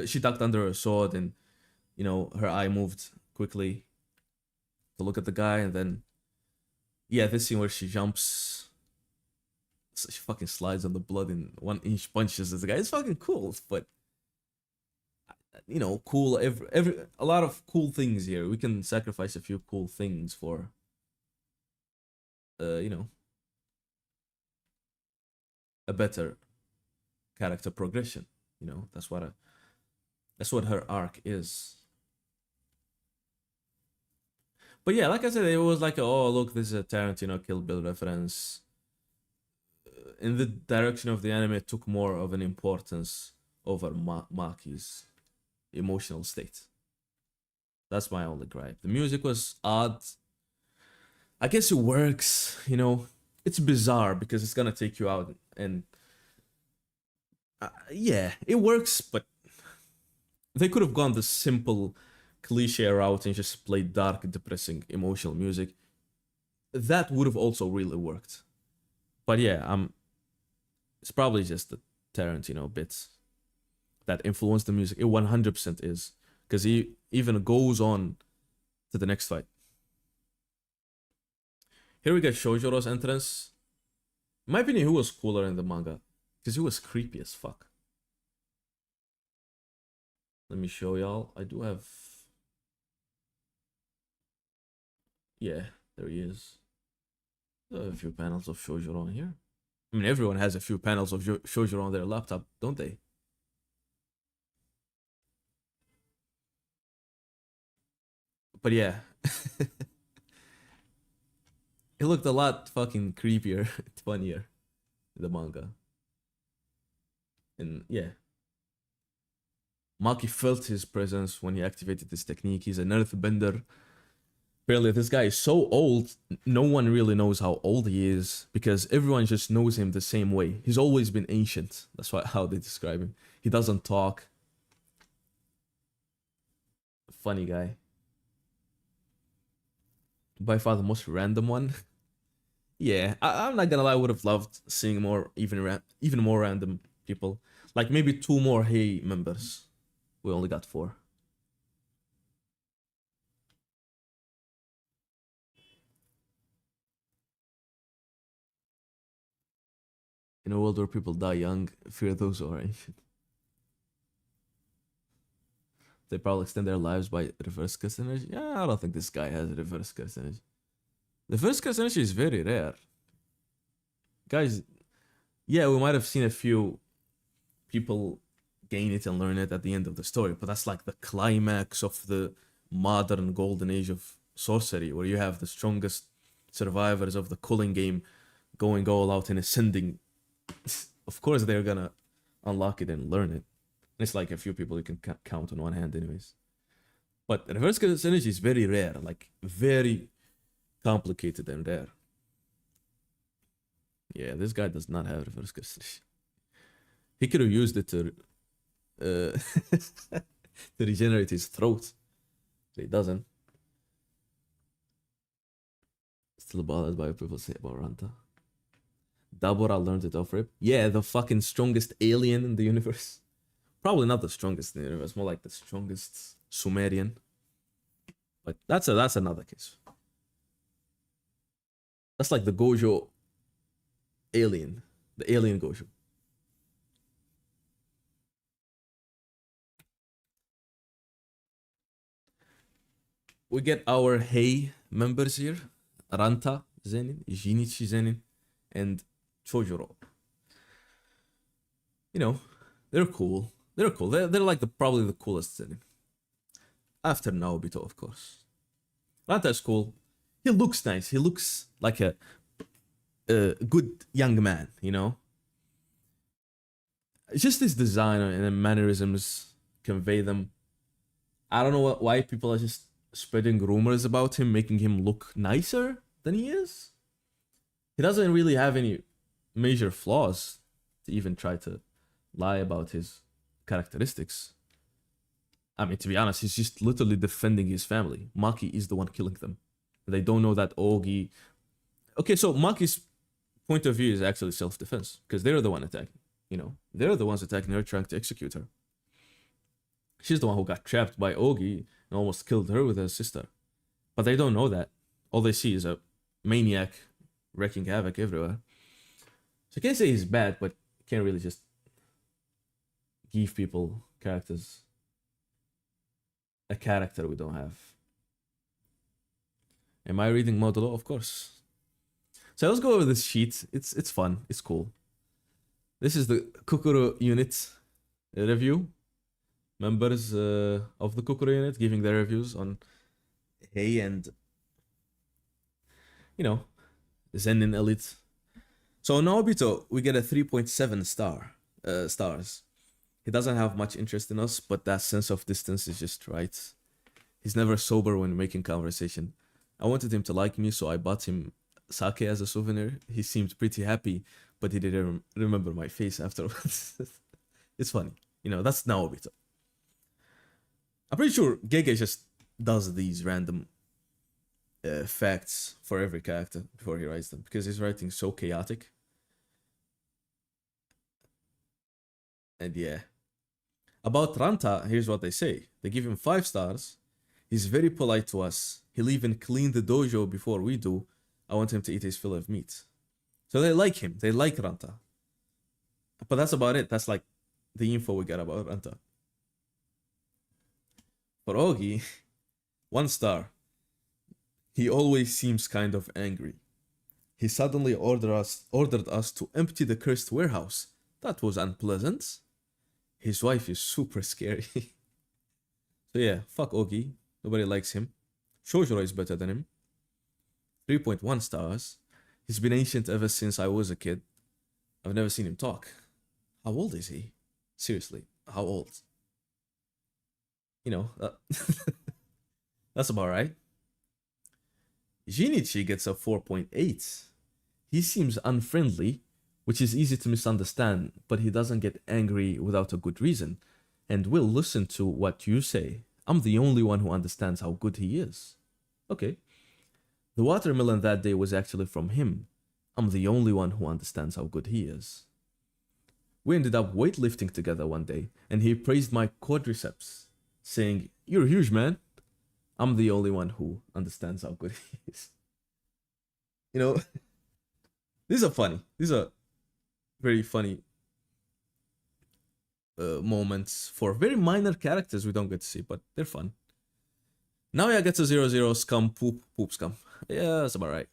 she ducked under her sword and, you know, her eye moved quickly to look at the guy, and then, yeah, this scene where she jumps, she fucking slides on the blood in 1-inch punches as the guy. It's fucking cool, but you know, cool. A lot of cool things here. We can sacrifice a few cool things for, you know, a better character progression. You know, that's what her arc is. But yeah, like I said, it was like, oh look, this is a Tarantino Kill Bill reference. In the direction of the anime, it took more of an importance over Maki's emotional state. That's my only gripe. The music was odd. I guess it works, you know. It's bizarre because it's gonna take you out, and yeah, it works, but they could have gone the simple cliche route and just played dark, depressing, emotional music. That would have also really worked. But yeah, it's probably just the Tarantino bits that influenced the music. It 100% is, because he even goes on to the next fight. Here we get Shojiro's entrance. In my opinion, he was cooler in the manga, because he was creepy as fuck. Let me show y'all. I do have... Yeah, there he is. I have a few panels of Shojiro on here. I mean, everyone has a few panels of Shojiro on their laptop, don't they? But yeah. It looked a lot fucking creepier, funnier in the manga. And yeah. Maki felt his presence when he activated this technique. He's an earthbender. Apparently, this guy is so old, no one really knows how old he is, because everyone just knows him the same way. He's always been ancient. That's how they describe him. He doesn't talk. Funny guy. By far the most random one. Yeah, I'm not gonna lie, I would have loved seeing more, even more random people. Like maybe 2 more Hey members. We only got 4. In a world where people die young, fear those who are ancient. They probably extend their lives by reverse curse energy. Yeah, I don't think this guy has reverse curse energy. Reverse curse energy is very rare. Guys, yeah, we might have seen a few people gain it and learn it at the end of the story, but that's like the climax of the modern golden age of sorcery, where you have the strongest survivors of the culling game going all out and ascending. Of course they're gonna unlock it and learn it. It's like a few people you can count on one hand anyways. But reverse curse energy is very rare, like very complicated and rare. Yeah, this guy does not have reverse curse energy. He could have used it to to regenerate his throat, but he doesn't. Still bothered by what people say about Ranta. Dabura learned it off rip. Yeah, the fucking strongest alien in the universe. Probably not the strongest in the universe, more like the strongest Sumerian. But that's another case. That's like the Gojo alien. The alien Gojo. We get our Hei members here. Ranta Zenin, Jinichi Zenin, and Chojuro. You know, they're cool. They're cool. They're like probably the coolest Zenin. After Naobito, of course. Ranta is cool. He looks nice. He looks like a good young man, you know? Just his design and mannerisms convey them. I don't know why people are just spreading rumors about him, making him look nicer than he is. He doesn't really have any major flaws to even try to lie about his characteristics. I mean, to be honest, he's just literally defending his family. Maki is the one killing them. They don't know that Ogi... Okay, so Maki's point of view is actually self-defense, because they're the one attacking, you know? They're the ones attacking her, trying to execute her. She's the one who got trapped by Ogi and almost killed her with her sister. But they don't know that. All they see is a maniac wreaking havoc everywhere. So I can't say he's bad, but can't really just give people characters a character we don't have. Am I reading Modulo? Of course. So let's go over this sheet. It's fun. It's cool. This is the Kukuro unit review. Members of the Kukuro unit giving their reviews on Hei and, you know, Zenin Elite. So on Naobito, we get a 3.7 stars. He doesn't have much interest in us, but that sense of distance is just right. He's never sober when making conversation. I wanted him to like me, so I bought him sake as a souvenir. He seemed pretty happy, but he didn't remember my face afterwards. It's funny. You know, that's Naobito. I'm pretty sure Gege just does these random facts for every character before he writes them, because his writing is so chaotic. And yeah. About Ranta, here's what they say. They give him 5 stars. He's very polite to us. He'll even clean the dojo before we do. I want him to eat his fill of meat. So they like him. They like Ranta. But that's about it. That's like the info we got about Ranta. For Ogi, 1 star. He always seems kind of angry. He suddenly ordered us to empty the cursed warehouse. That was unpleasant. His wife is super scary. So yeah, fuck Ogi. Nobody likes him. Shojuro is better than him. 3.1 stars. He's been ancient ever since I was a kid. I've never seen him talk. How old is he? Seriously, how old? You know, that's about right. Jinichi gets a 4.8. He seems unfriendly, which is easy to misunderstand, but he doesn't get angry without a good reason, and will listen to what you say. I'm the only one who understands how good he is. Okay. The watermelon that day was actually from him. I'm the only one who understands how good he is. We ended up weightlifting together one day, and he praised my quadriceps, saying, "You're huge, man." I'm the only one who understands how good he is. You know, these are funny. These are very funny moments for very minor characters we don't get to see, but they're fun. Naoya gets a 0-0, scum, poop scum. Yeah, that's about right.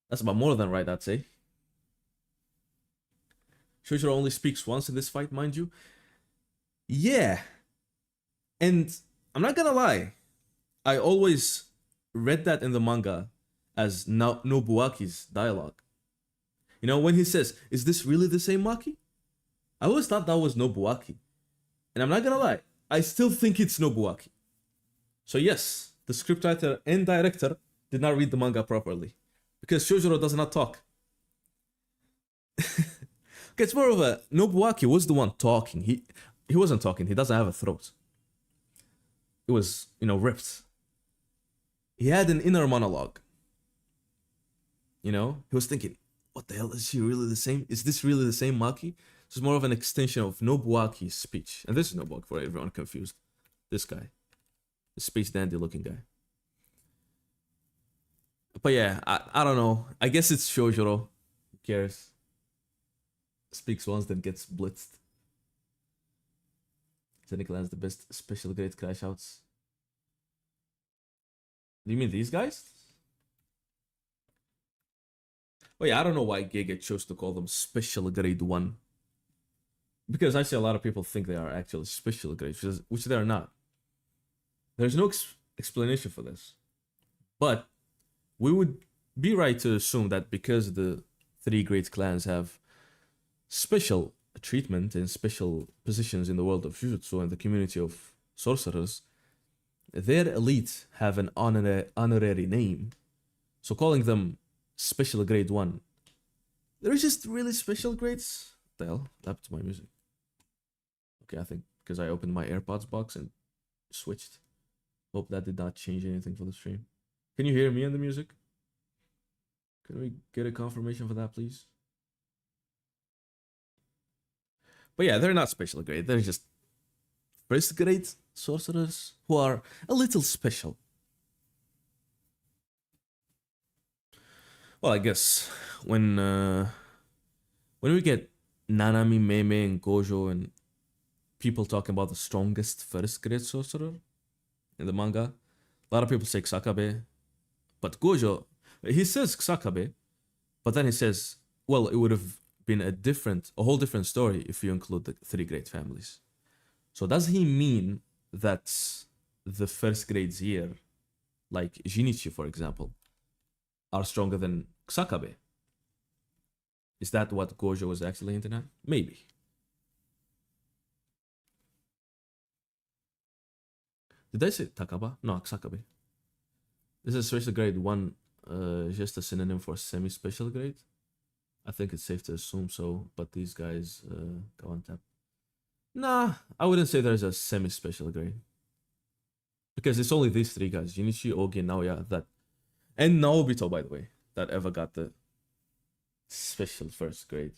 That's about more than right, I'd say. Shojuro only speaks once in this fight, mind you. Yeah. And I'm not gonna lie. I always read that in the manga as Nobuaki's dialogue. You know, when he says, "Is this really the same Maki?" I always thought that was Nobuaki. And I'm not gonna lie, I still think it's Nobuaki. So yes, the scriptwriter and director did not read the manga properly, because Shojuro does not talk. Okay, it's more of a Nobuaki was the one talking. He wasn't talking. He doesn't have a throat. It was, you know, ripped. He had an inner monologue. You know, he was thinking, what the hell, is she really the same? Is this really the same Maki? So it's more of an extension of Nobuaki's speech. And this is Nobuaki for everyone confused. This guy. The space dandy looking guy. But yeah, I don't know. I guess it's Shojuro. Who cares? Speaks once, then gets blitzed. Zenin lands the best special grade crash outs. Do you mean these guys? Oh yeah, I don't know why Giga chose to call them special grade 1. Because I see a lot of people think they are actually special grades, which they are not. There's no explanation for this. But we would be right to assume that because the 3 great clans have special treatment and special positions in the world of Jujutsu and the community of sorcerers, their elite have an honorary name. So calling them special grade 1, they're just really special grades. What the hell? What happened to my music? Okay, I think because I opened my AirPods box and switched. Hope that did not change anything for the stream. Can you hear me and the music? Can we get a confirmation for that, please? But yeah, they're not special grade. They're just first grade sorcerers who are a little special. Well, I guess when we get Nanami, Meme, and Gojo and people talking about the strongest first grade sorcerer in the manga, a lot of people say Kusakabe, but Gojo, he says Kusakabe, but then he says, well, it would have been a whole different story if you include the 3 great families. So does he mean that the first grades here, like Jinichi, for example, are stronger than Kusakabe? Is that what Gojo was actually hinting at? Maybe. Did I say Takaba? No, Kusakabe. This is special grade 1, just a synonym for semi-special grade. I think it's safe to assume so, but these guys go on tap. Nah, I wouldn't say there's a semi-special grade. Because it's only these 3 guys, Jinichi, Ogi, and Naoya, and Naobito, by the way, that ever got the special first grade.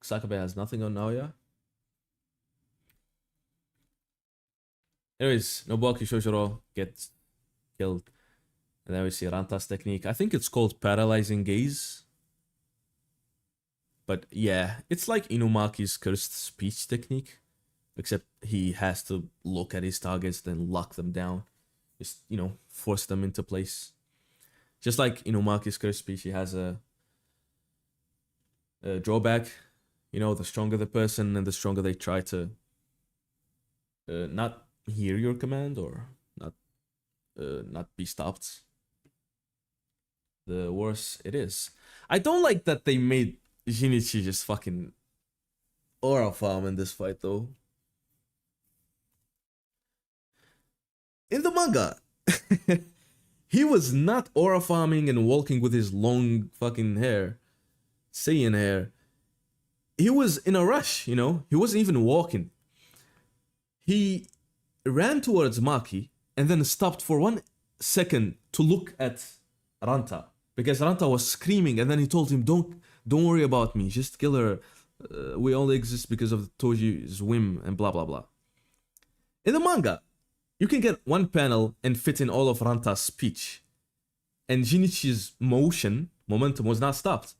Kusakabe has nothing on Naoya. Anyways, Nobuaki Shojuro gets killed. And then we see Ranta's technique. I think it's called paralyzing gaze. But yeah, it's like Inumaki's cursed speech technique. Except he has to look at his targets, then lock them down. Just, force them into place. Just like Inumaki's cursed speech, he has a drawback. The stronger the person and the stronger they try to not hear your command or not be stopped, the worse it is. I don't like that they made Jinichi just fucking aura farm in this fight though. In the manga, he was not aura farming and walking with his long fucking hair, Saiyan hair. He was in a rush, He wasn't even walking. He ran towards Maki and then stopped for 1 second to look at Ranta. Because Ranta was screaming and then he told him, don't worry about me, just kill her. We only exist because of Toji's whim and blah blah blah. In the manga, you can get 1 panel and fit in all of Ranta's speech. And Jinichi's momentum was not stopped.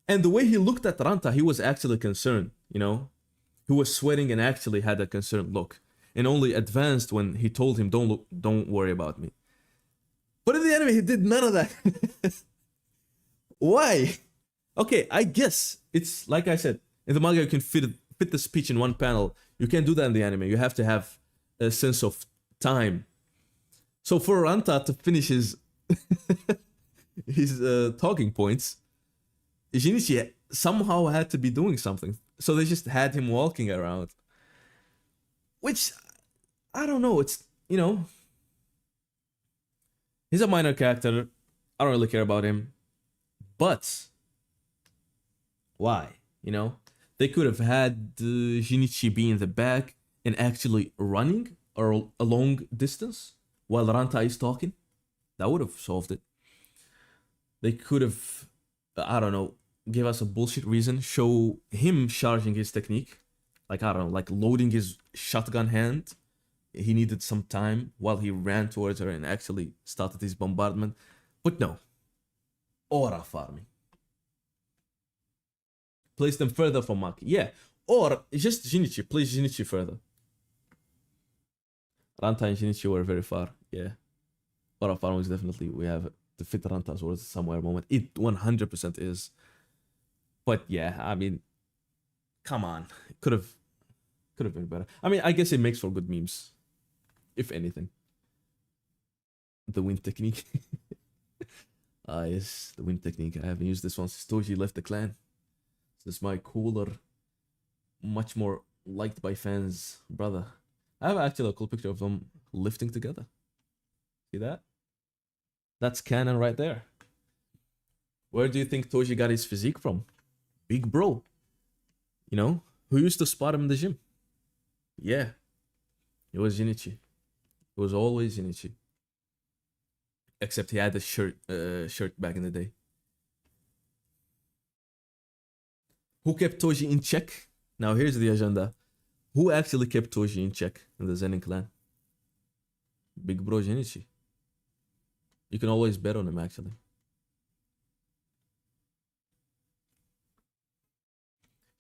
And the way he looked at Ranta, he was actually concerned, He was sweating and actually had a concerned look. And only advanced when he told him, don't worry about me. But in the anime, he did none of that. Why? Okay, I guess it's like I said, in the manga you can fit the speech in 1 panel. You can't do that in the anime. You have to have a sense of time. So for Ranta to finish his talking points, Jinichi somehow had to be doing something. So they just had him walking around. Which, I don't know, it's, he's a minor character. I don't really care about him. But, why? They could have had Jinichi be in the back and actually running or a long distance while Ranta is talking. That would have solved it. They could have, I don't know, give us a bullshit reason, show him charging his technique. Like, I don't know, like loading his shotgun hand. He needed some time while he ran towards her and actually started his bombardment. But no. Aura farming. Place them further from Maki. Yeah. Or just Shinichi. Place Shinichi further. Ranta and Shinichi were very far. Yeah. Aura farming is definitely, we have to fit Ranta's words somewhere moment. It 100% is. But yeah, I mean, come on. It could have been better. I mean, I guess it makes for good memes. If anything. The wind technique. Ah, yes, the wind technique. I haven't used this one since Toji left the clan. This is my cooler, much more liked by fans brother. I have actually a cool picture of them lifting together. See that? That's canon right there. Where do you think Toji got his physique from? Big bro. You know? Who used to spot him in the gym? Yeah. It was Shinichi. It was always Shinichi. Except he had a shirt back in the day. Who kept Toji in check? Now here's the agenda. Who actually kept Toji in check in the Zenin clan? Big bro Shinichi. You can always bet on him actually.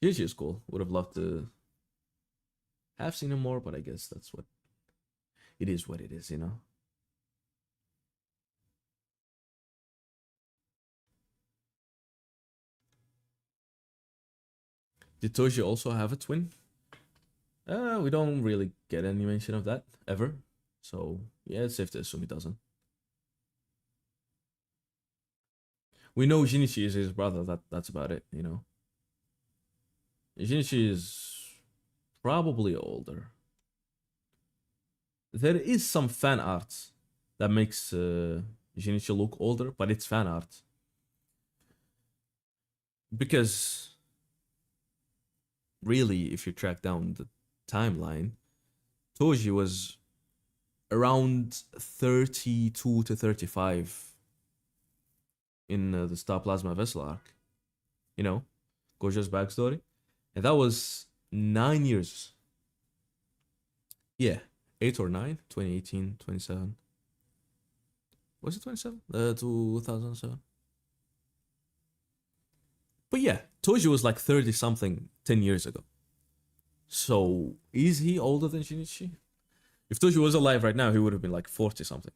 Shinichi is cool. Would have loved to have seen him more, but I guess that's what it is, you know. Did Toji also have a twin? We don't really get any mention of that ever. So yeah, it's safe to assume he doesn't. We know Shinichi is his brother. That's about it, you know. Shinichi is probably older. There is some fan art that makes Shinichi look older, but it's fan art. Because really, if you track down the timeline, Toji was around 32 to 35 in the Star Plasma Vessel arc. You know, Gojo's backstory. And that was 9 years. Yeah, 8 or 9, 2018, 27. Was it 27? 2007. But yeah, Toji was like 30 something 10 years ago. So, is he older than Shinichi? If Toji was alive right now, he would have been like 40 something.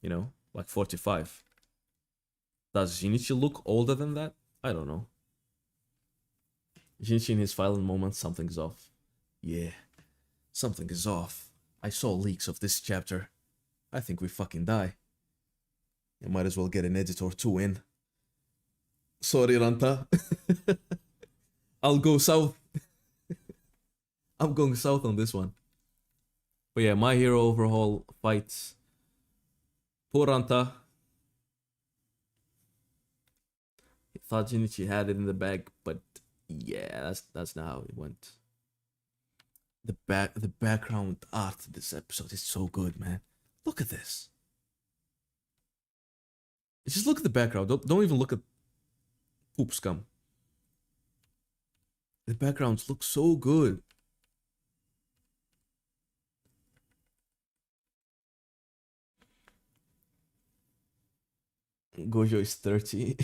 You know, like 45. Does Shinichi look older than that? I don't know. Shinichi in his violent moments, something's off. Yeah, something is off. I saw leaks of this chapter. I think we fucking die. You might as well get an edit or two in. Sorry, Ranta. I'll go south. I'm going south on this one. But yeah, my hero overhaul fights. Poor Ranta. He thought Shinichi had it in the bag, but yeah, that's not how it went. The background art of this episode is so good, man. Look at this. Just look at the background. Don't even look at poop scum. The backgrounds look so good. Gojo is 30.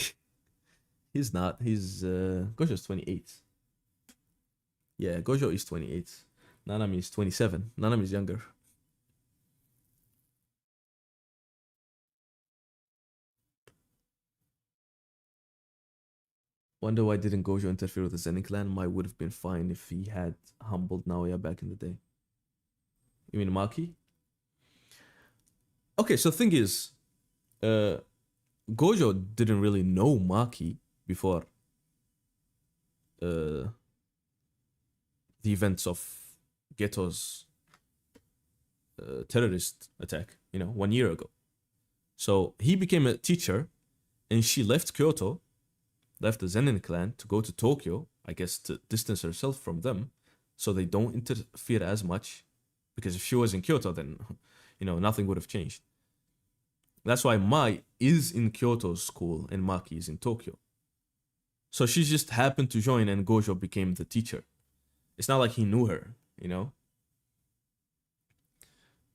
He's not. He's Gojo's 28. Yeah, Gojo is 28. Nanami is 27. Nanami is younger. Wonder why didn't Gojo interfere with the Zenin clan? Might would have been fine if he had humbled Naoya back in the day. You mean Maki? Okay, so the thing is, Gojo didn't really know Maki before the events of Geto's terrorist attack, you know, 1 year ago. So he became a teacher and she left Kyoto, left the Zenin clan to go to Tokyo, I guess to distance herself from them so they don't interfere as much. Because if she was in Kyoto, then, nothing would have changed. That's why Mai is in Kyoto's school and Maki is in Tokyo. So she just happened to join and Gojo became the teacher. It's not like he knew her.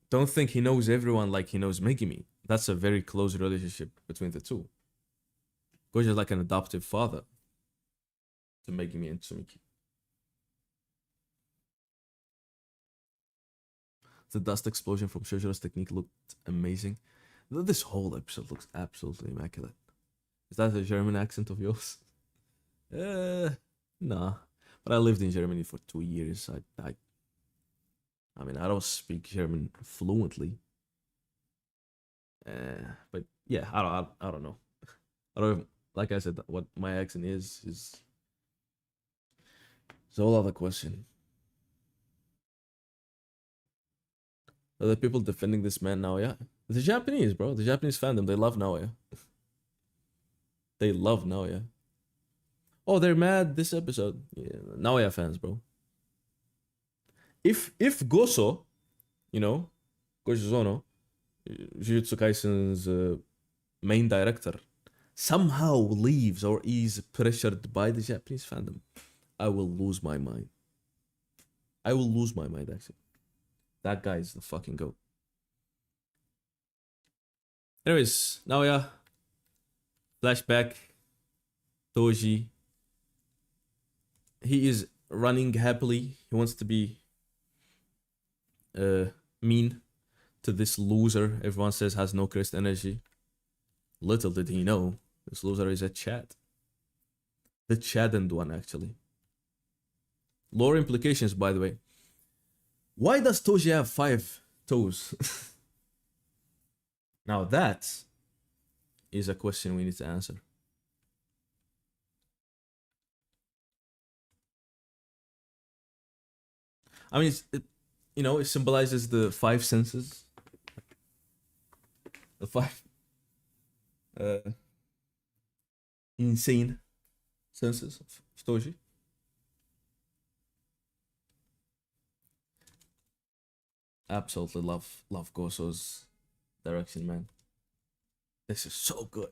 Don't think he knows everyone like he knows Megumi. That's a very close relationship between the two. Gojo is like an adoptive father to Megumi and Tsumiki. The dust explosion from Shojiro's technique looked amazing. This whole episode looks absolutely immaculate. Is that a German accent of yours? Nah. But I lived in Germany for 2 years. I mean, I don't speak German fluently. But yeah, I don't know. I don't, like I said, what my accent is a whole other question. Are the people defending this man Naoya? The Japanese, bro. The Japanese fandom, they love Naoya. They love Naoya. Oh, they're mad this episode. Yeah, Naoya fans, bro. If Goso, Gojo Zono, Jujutsu Kaisen's main director, somehow leaves or is pressured by the Japanese fandom, I will lose my mind. I will lose my mind, actually. That guy is the fucking GOAT. Anyways, Naoya. Flashback. Toji. He is running happily. He wants to be mean to this loser everyone says has no cursed energy. Little did he know, this loser is a Chad. The Chaddened one, actually. Lore implications, by the way. Why does Toji have 5 toes? Now that is a question we need to answer. I mean, it symbolizes the 5 senses. The 5 insane senses of Toji. Absolutely love Goso's direction, man. This is so good.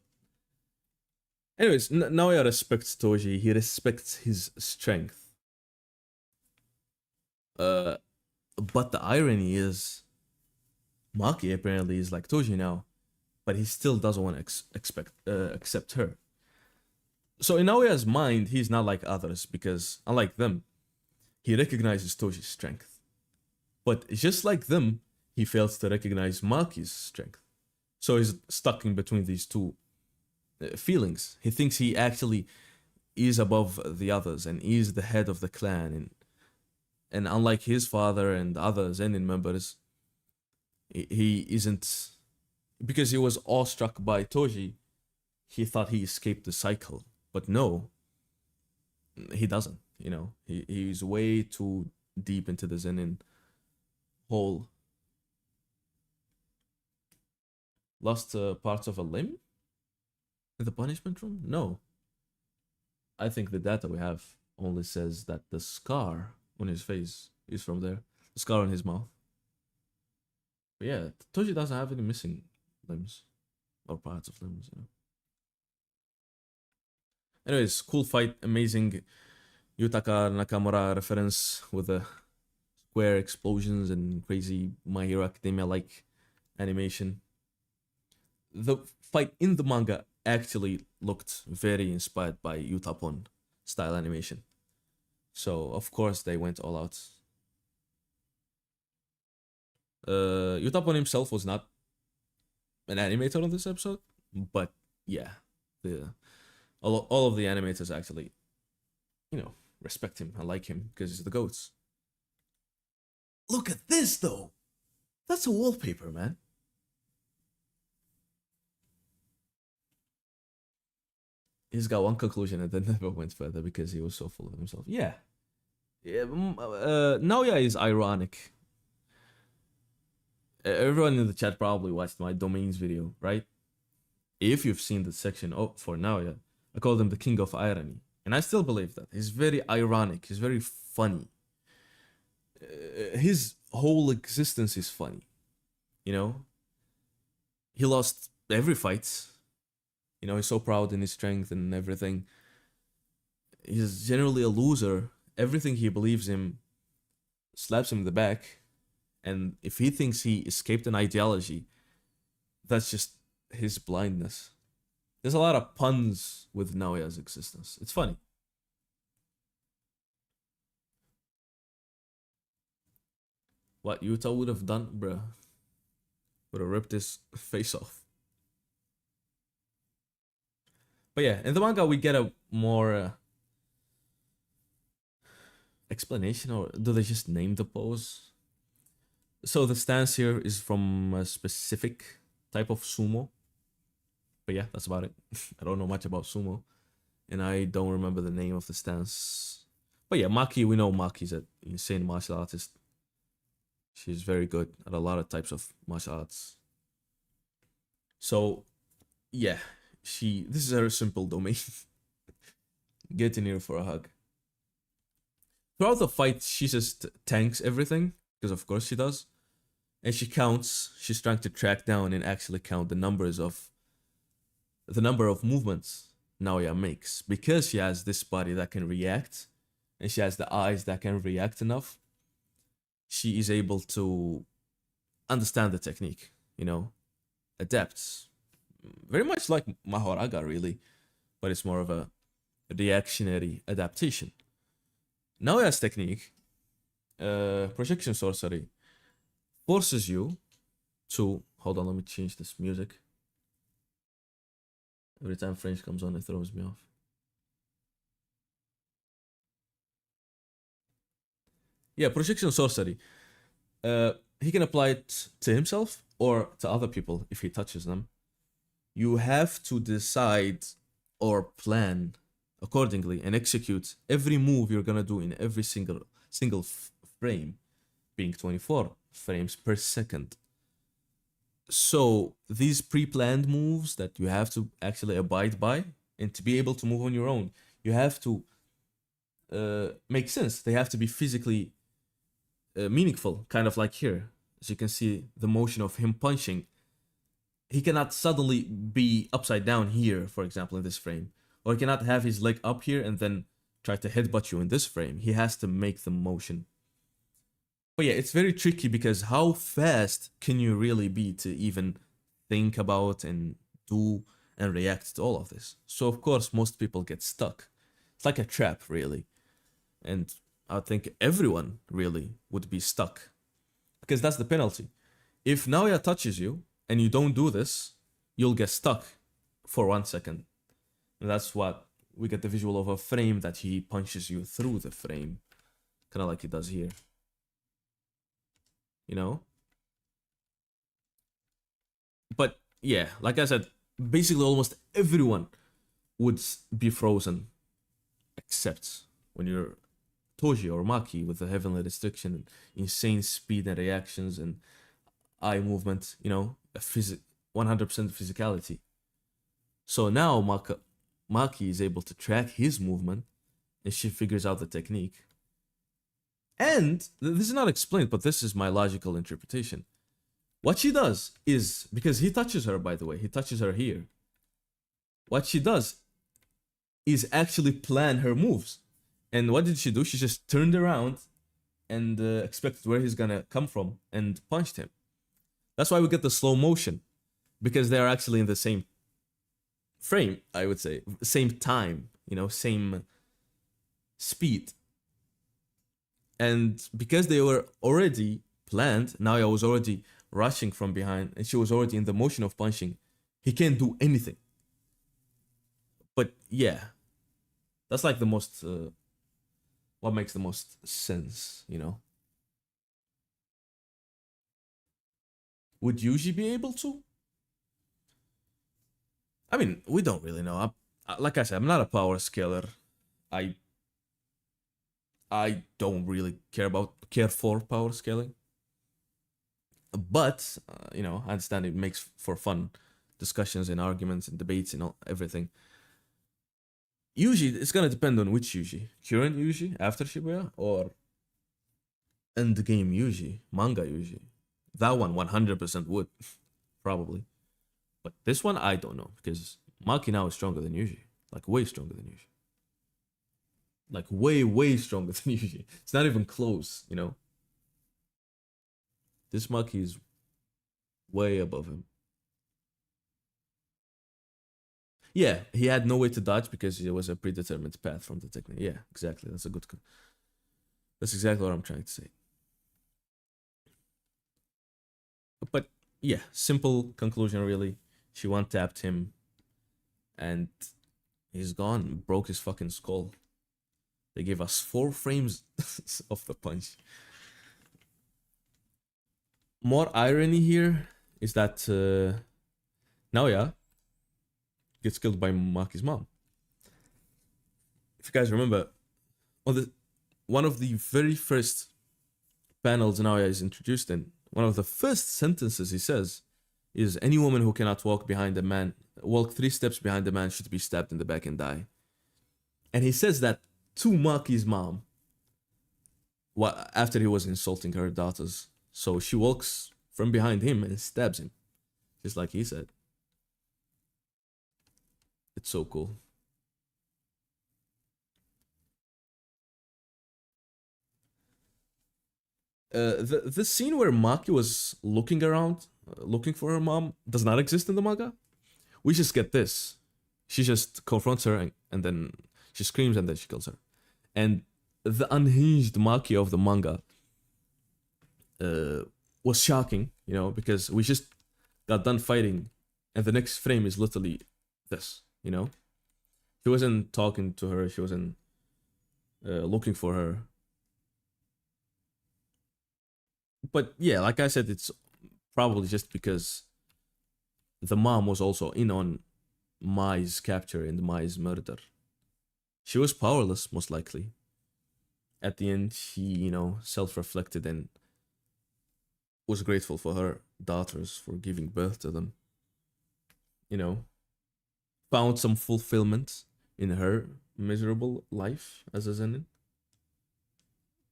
Anyways, Naoya respects Toji. He respects his strength. But the irony is, Maki apparently is like Toji now, but he still doesn't want to accept her. So in Naoya's mind, he's not like others because, unlike them, he recognizes Toji's strength. But just like them, he fails to recognize Maki's strength. So he's stuck in between these two feelings. He thinks he actually is above the others and is the head of the clan. And unlike his father and other Zenin members, he isn't... Because he was awestruck by Toji, he thought he escaped the cycle. But no, he doesn't, He's way too deep into the Zenin hole. Lost parts of a limb in the punishment room? No. I think the data we have only says that the scar on his face is from there. The scar on his mouth. But yeah, Toji doesn't have any missing limbs. Or parts of limbs, Anyways, cool fight. Amazing Yutaka Nakamura reference with the square explosions and crazy My Hero Academia-like animation. The fight in the manga actually looked very inspired by Utapon style animation. So, of course, they went all out. Utapon himself was not an animator on this episode, but yeah, all of the animators actually, respect him and like him because he's the GOATs. Look at this, though! That's a wallpaper, man. He's got one conclusion and then never went further because he was so full of himself. Yeah. Naoya is ironic. Everyone in the chat probably watched my domains video, right? If you've seen the section for Naoya, I call him the king of irony. And I still believe that. He's very ironic. He's very funny. His whole existence is funny. You know, he lost every fight. You know, he's so proud in his strength and everything. He's generally a loser. Everything he believes in slaps him in the back. And if he thinks he escaped an ideology, that's just his blindness. There's a lot of puns with Naoya's existence. It's funny. What Yuta would have done, bruh, would have ripped his face off. But yeah, in the manga we get a more explanation, or do they just name the pose? So the stance here is from a specific type of sumo. But yeah, that's about it. I don't know much about sumo. And I don't remember the name of the stance. But yeah, Maki, we know Maki's an insane martial artist. She's very good at a lot of types of martial arts. So yeah, this is her simple domain. Get in here for a hug. Throughout the fight, she just tanks everything, because of course she does. And she counts, she's trying to track down and actually count the number of movements Naoya makes. Because she has this body that can react, and she has the eyes that can react enough, she is able to understand the technique, you know, adapts. Very much like Mahoraga, really, but it's more of a reactionary adaptation. Naoya's technique, projection sorcery, forces you to... Hold on, let me change this music. Every time French comes on, it throws me off. Yeah, projection sorcery. He can apply it to himself or to other people if he touches them. You have to decide or plan accordingly and execute every move you're gonna do in every single frame, being 24 frames per second. So these pre-planned moves that you have to actually abide by, and to be able to move on your own, you have to make sense. They have to be physically meaningful, kind of like here. As you can see, the motion of him punching. He cannot suddenly be upside down here, for example, in this frame. Or he cannot have his leg up here and then try to headbutt you in this frame. He has to make the motion. But yeah, it's very tricky, because how fast can you really be to even think about and do and react to all of this? So of course, most people get stuck. It's like a trap, really. And I think everyone really would be stuck, because that's the penalty. If Naoya touches you and you don't do this, you'll get stuck for 1 second. And that's what we get the visual of a frame that he punches you through the frame, kind of like he does here. You know? But yeah, like I said, basically almost everyone would be frozen, except when you're Toji or Maki with the heavenly restriction and insane speed and reactions and eye movement, you know, 100% physicality. So now Maki is able to track his movement, and she figures out the technique. And this is not explained, but this is my logical interpretation. What she does is, because he touches her, by the way, he touches her here. What she does is actually plan her moves. And what did she do? She just turned around and expected where he's gonna come from and punched him. That's why we get the slow motion, because they are actually in the same frame, I would say, same time, you know, same speed. And because they were already planned, Naoya was already rushing from behind, and she was already in the motion of punching, he can't do anything. But yeah, that's like the most, what makes the most sense, you know? Would Yuji be able to? I mean, we don't really know. Like I said, I'm not a power scaler. I don't really care for power scaling. But, you know, I understand it makes for fun discussions and arguments and debates and everything. Yuji, it's gonna depend on which Yuji. Current Yuji, after Shibuya, or endgame Yuji, manga Yuji. That one 100% would, probably. But this one, I don't know, because Maki now is stronger than Yuji. Like, way stronger than Yuji. Like, way, way stronger than Yuji. It's not even close, you know? This Maki is way above him. Yeah, he had no way to dodge because it was a predetermined path from the technique. Yeah, exactly. That's a good. That's exactly what I'm trying to say. But yeah, simple conclusion really. She one tapped him, and he's gone. Broke his fucking skull. They gave us 4 frames of the punch. More irony here is that Naoya gets killed by Maki's mom. If you guys remember, on one of the very first panels Naoya is introduced in, one of the first sentences he says is, "Any woman who cannot walk 3 steps behind a man should be stabbed in the back and die." And he says that to Maki's mom after he was insulting her daughters. So she walks from behind him and stabs him, just like he said. It's so cool. The scene where Maki was looking around, looking for her mom, does not exist in the manga. We just get this. She just confronts her and then she screams and then she kills her. And the unhinged Maki of the manga was shocking, you know, because we just got done fighting and the next frame is literally this, you know. She wasn't talking to her, she wasn't looking for her. But yeah, like I said, it's probably just because the mom was also in on Mai's capture and Mai's murder. She was powerless, most likely. At the end, she, you know, self-reflected and was grateful for her daughters for giving birth to them. You know, found some fulfillment in her miserable life as a Zenin.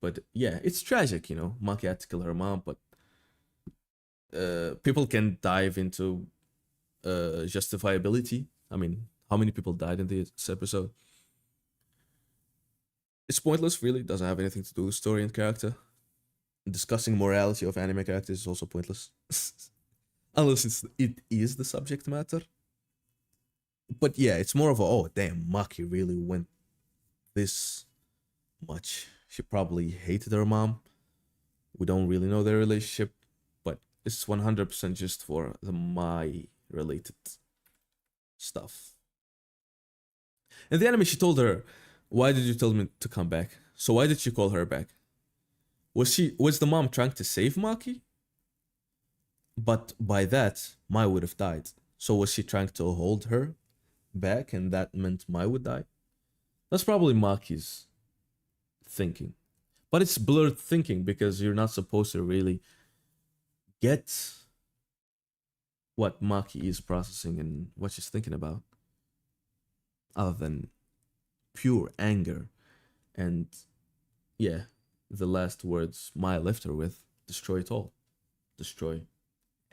But yeah, it's tragic, you know. Maki had to kill her mom, but people can dive into justifiability. I mean, how many people died in this episode? It's pointless, really. It doesn't have anything to do with story and character. Discussing morality of anime characters is also pointless. Unless it is the subject matter. But yeah, it's more of a, oh damn, Maki really went this much. She probably hated her mom. We don't really know their relationship, but it's 100% just for the Mai related stuff. In the anime, she told her, "Why did you tell me to come back?" So why did she call her back? Was the mom trying to save Maki? But by that, Mai would have died. So was she trying to hold her back and that meant Mai would die? That's probably Maki's thinking. But it's blurred thinking because you're not supposed to really get what Maki is processing and what she's thinking about. Other than pure anger. And yeah, the last words Mai left her with, destroy it all. Destroy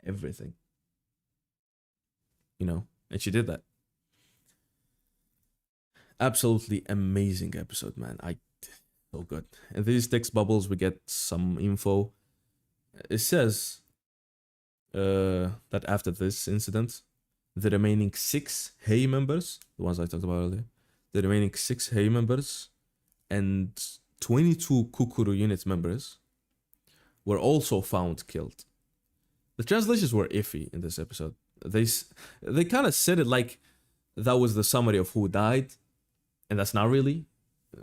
everything. You know? And she did that. Absolutely amazing episode, man. So good. And these text bubbles, we get some info. It says that after this incident, the remaining 6 Hei members, the ones I talked about earlier, the remaining 6 Hei members and 22 Kukuro unit members were also found killed. The translations were iffy in this episode. They kind of said it like that was the summary of who died, and that's not really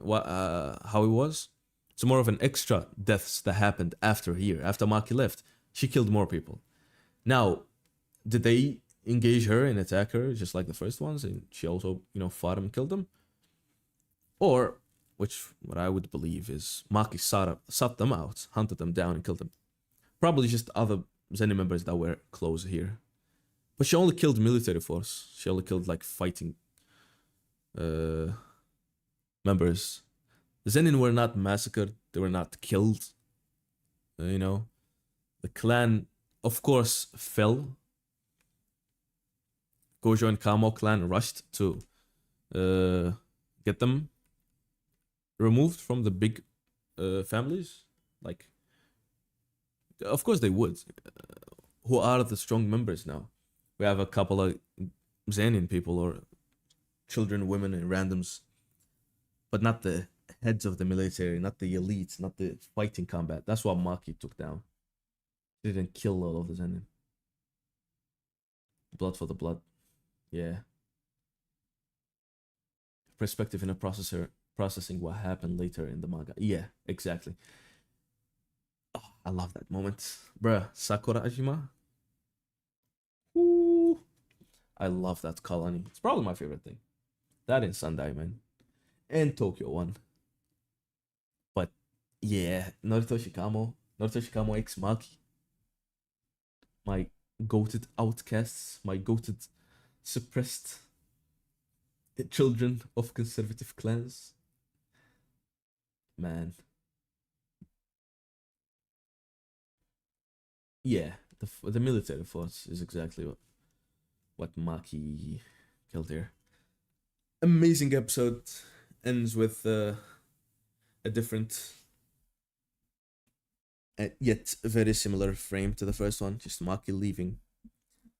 how it was. It's more of an extra deaths that happened after here. After Maki left, she killed more people. Now, did they engage her and attack her just like the first ones, and she also, you know, fought them and killed them? Or, which what I would believe is Maki sought them out, hunted them down and killed them. Probably just other Zenin members that were close here. But she only killed military force. She only killed like fighting members. The Zenin were not massacred. They were not killed. You know, the clan of course, fell. Gojo and Kamo clan rushed to get them removed from the big families. Like, of course they would. Who are the strong members now? We have a couple of Zenin people or children, women, and randoms, but not the heads of the military, not the elites, not the fighting combat. That's what Maki took down. He didn't kill all of the Zenin. Blood for the blood. Yeah. Perspective in a processor processing what happened later in the manga. Yeah, exactly. Oh, I love that moment. Bruh, Sakura Ajima. Ooh. I love that colony. It's probably my favorite thing. That in Sandai, man. And Tokyo one. But yeah, Naruto Shikamo X Maki. My goated outcasts, my goated suppressed children of conservative clans. Man. Yeah, the military force is exactly what Maki killed here. Amazing episode. Ends with a different yet very similar frame to the first one. Just Maki leaving.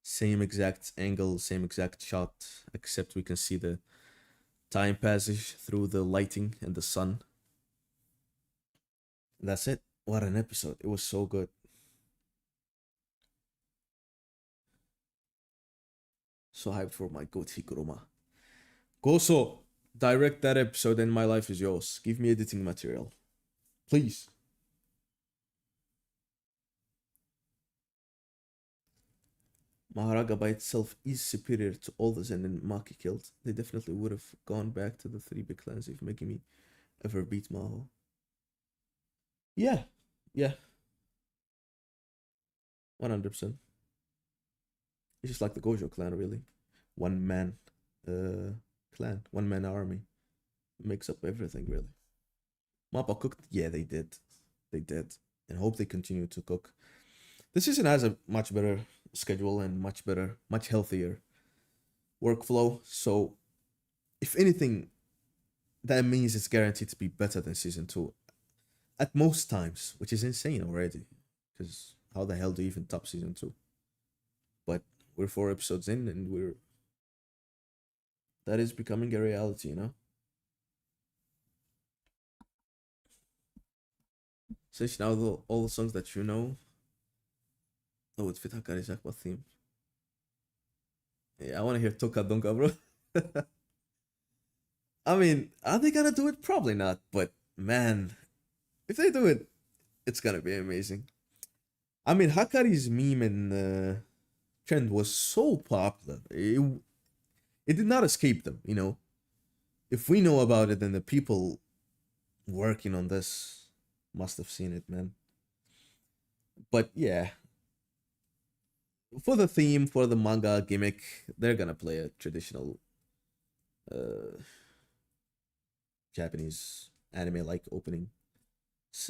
Same exact angle, same exact shot, except we can see the time passage through the lighting and the sun. That's it. What an episode. It was so good. So hyped for my goat Hikuruma. Goso, direct that episode and my life is yours. Give me editing material. Please. Maharaga by itself is superior to all the Zenin Maki killed. They definitely would have gone back to the 3 big clans if making me ever beat Maho. Yeah. 100%. It's just like the Gojo clan, really. One man clan, one man army. Makes up everything, really. Mappa cooked? Yeah, they did. And hope they continue to cook. This season has a much better schedule and much healthier workflow. So, if anything, that means it's guaranteed to be better than season 2. At most times, which is insane already. Because how the hell do you even top season 2? But we're 4 episodes in and that is becoming a reality, you know? Since now all the songs that you know, that would fit Hakari's Aqua theme. Yeah, I want to hear Toka Donka, bro. I mean, are they gonna do it? Probably not, but man, if they do it, it's gonna be amazing. I mean, Hakari's meme and trend was so popular. It did not escape them, you know? If we know about it, then the people working on this must have seen it, man. But yeah, for the theme, for the manga gimmick, they're gonna play a traditional Japanese anime like opening.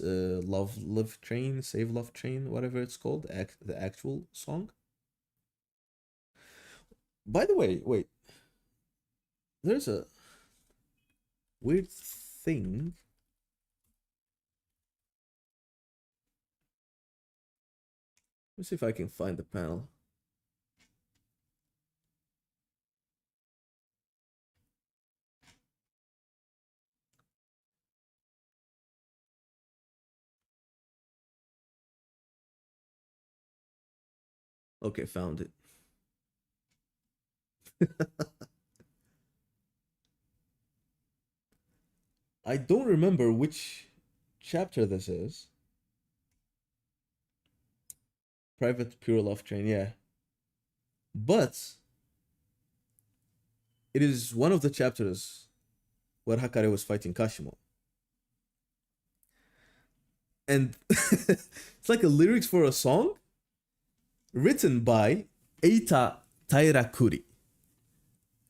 Love Train, Save Love Train, whatever it's called, the actual song. By the way, wait. There's a weird thing. Let's see if I can find the panel. Okay, found it. I don't remember which chapter this is. Private Pure Love Train, yeah. But it is one of the chapters where Hakare was fighting Kashimo. And it's like a lyrics for a song written by Eita Tairakuri,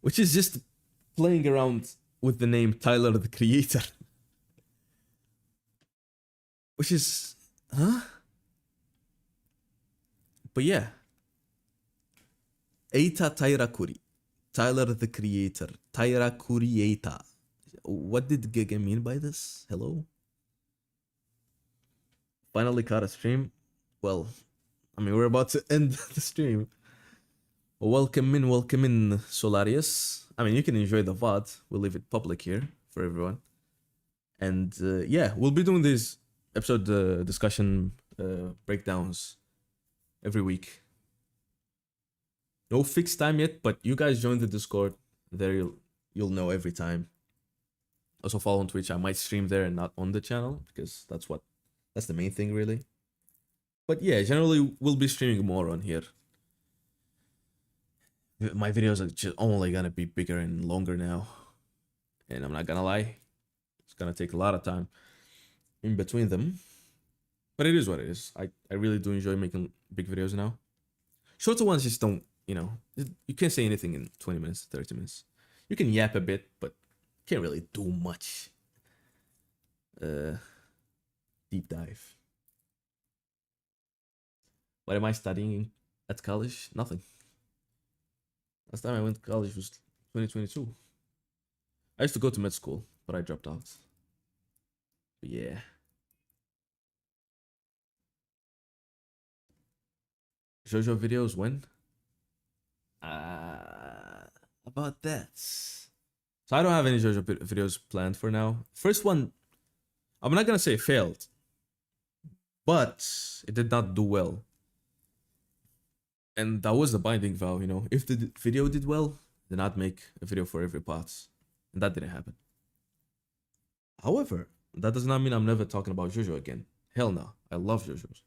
which is just playing around with the name Tyler the Creator. Which is, huh? But yeah. Eita Tairakuri. Tyler the Creator. Tairakurieta. What did Giga mean by this? Hello? Finally caught a stream. Well, I mean, we're about to end the stream. Welcome in, Solarius. I mean, you can enjoy the VOD. We'll leave it public here for everyone. And yeah, we'll be doing these episode discussion breakdowns every week. No fixed time yet, but you guys join the Discord. There you'll know every time. Also follow on Twitch. I might stream there and not on the channel because that's the main thing really. But yeah, generally we'll be streaming more on here. My videos are just only gonna be bigger and longer now. And I'm not gonna lie, it's gonna take a lot of time in between them. But it is what it is. I really do enjoy making big videos now. Shorter ones just don't, you know, you can't say anything in 20 minutes, 30 minutes. You can yap a bit, but can't really do much. Deep dive. What am I studying at college? Nothing. Last time I went to college was 2022. I used to go to med school, but I dropped out. But yeah. JoJo videos when? About that. So I don't have any JoJo videos planned for now. First one, I'm not gonna say it failed, but it did not do well. And that was the binding vow, you know. If the video did well, then I'd make a video for every part. And that didn't happen. However, that does not mean I'm never talking about JoJo again. Hell no. I love JoJo's.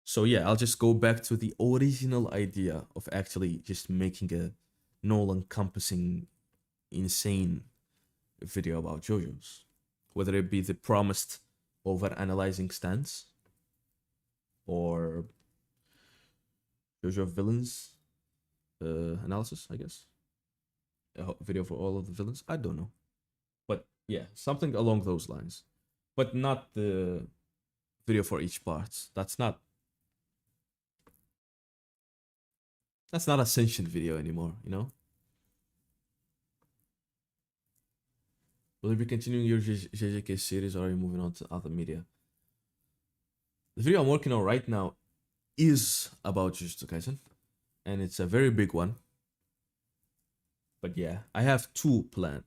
So yeah, I'll just go back to the original idea of actually just making a all-encompassing, insane video about JoJo's. Whether it be the promised over-analyzing stance or JoJo villains analysis, I guess. A video for all of the villains. I don't know. But yeah, something along those lines. But not the video for each part. That's not Ascension video anymore, you know? Will you be continuing your JJK series or are you moving on to other media? The video I'm working on right now is about Jujutsu Kaisen. And it's a very big one. But yeah, I have two planned.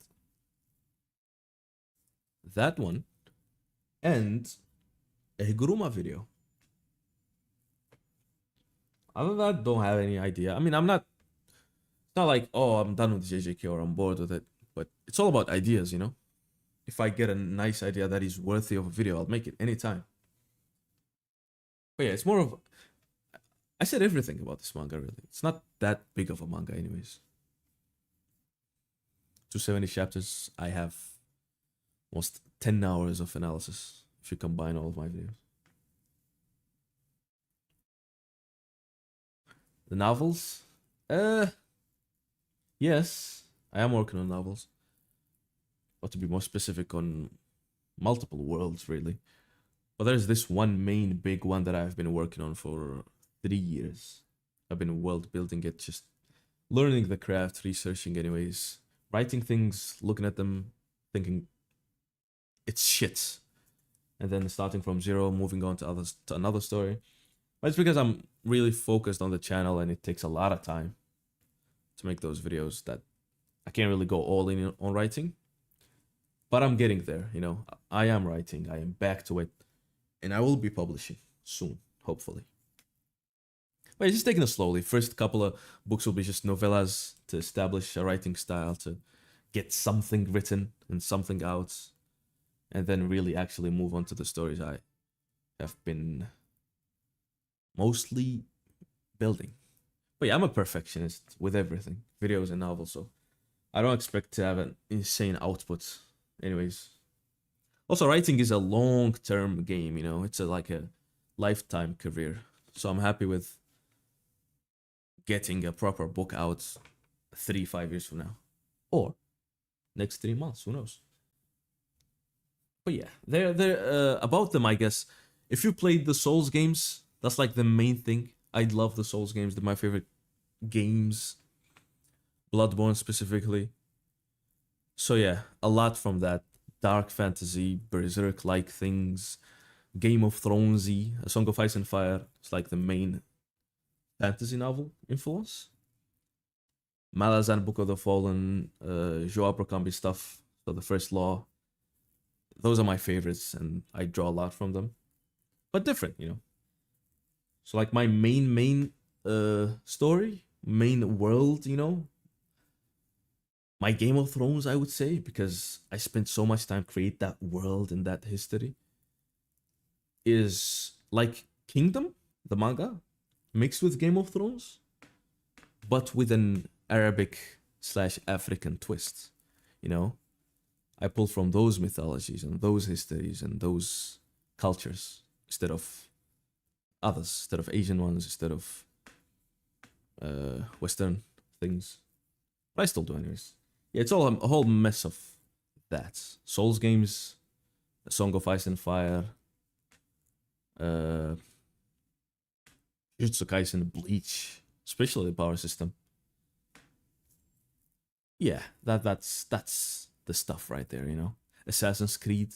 That one and a Higuruma video. Other than that, don't have any idea. I mean, it's not like, oh, I'm done with JJK or I'm bored with it. But it's all about ideas, you know? If I get a nice idea that is worthy of a video, I'll make it anytime. But yeah, it's more of... I said everything about this manga, really. It's not that big of a manga anyways. 270 chapters, I have almost 10 hours of analysis if you combine all of my videos. The novels? Yes, I am working on novels. But to be more specific, on multiple worlds, really. But there's this one main big one that I've been working on for 3 years. I've been world building it, just learning the craft, researching anyways, writing things, looking at them, thinking it's shit. And then starting from zero, moving on to another story. But it's because I'm really focused on the channel and it takes a lot of time to make those videos that I can't really go all in on writing. But I'm getting there, you know. I am writing, I am back to it. And I will be publishing soon, hopefully. But it's just taking it slowly. First couple of books will be just novellas to establish a writing style, to get something written and something out. And then really actually move on to the stories I have been mostly building. But yeah, I'm a perfectionist with everything, videos and novels, so I don't expect to have an insane output anyways. Also, writing is a long-term game, you know, it's like a lifetime career. So I'm happy with getting a proper book out 3-5 years from now. Or next 3 months, who knows? But yeah, they're about them, I guess. If you played the Souls games, That's like the main thing. I love the Souls games. They're my favorite games. Bloodborne specifically. So yeah, a lot from that. Dark fantasy, berserk-like things, Game of Thronesy, A Song of Ice and Fire. It's like the main fantasy novel influence. Malazan, Book of the Fallen, Joao Procambi stuff. So the First Law. Those are my favorites, and I draw a lot from them. But different, you know. So like my main story, main world, you know. My Game of Thrones, I would say, because I spent so much time create that world and that history. Is like Kingdom, the manga, mixed with Game of Thrones, but with an Arabic/African twist. You know, I pull from those mythologies and those histories and those cultures instead of others, instead of Asian ones, instead of Western things. But I still do anyways. Yeah, it's all a whole mess of that. Souls games, A Song of Ice and Fire, Jujutsu Kaisen, Bleach, especially the power system. Yeah, that's the stuff right there, you know. Assassin's Creed,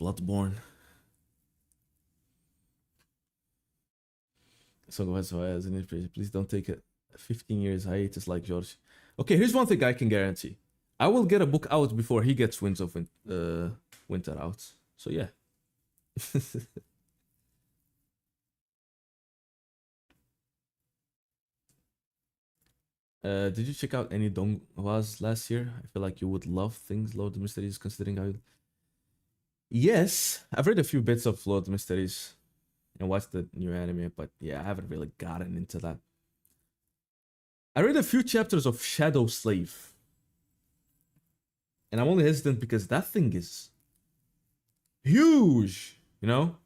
Bloodborne, Song of Ice and Fire as an inspiration. Please don't take a 15 years hiatus like George. Okay, here's one thing I can guarantee. I will get a book out before he gets Winds of Winter out. So yeah. Did you check out any donghwas last year? I feel like you would love things Lord of the Mysteries, considering how. Yes, I've read a few bits of Lord of the Mysteries and watched the new anime, but yeah, I haven't really gotten into that. I read a few chapters of Shadow Slave, and I'm only hesitant because that thing is huge. You know,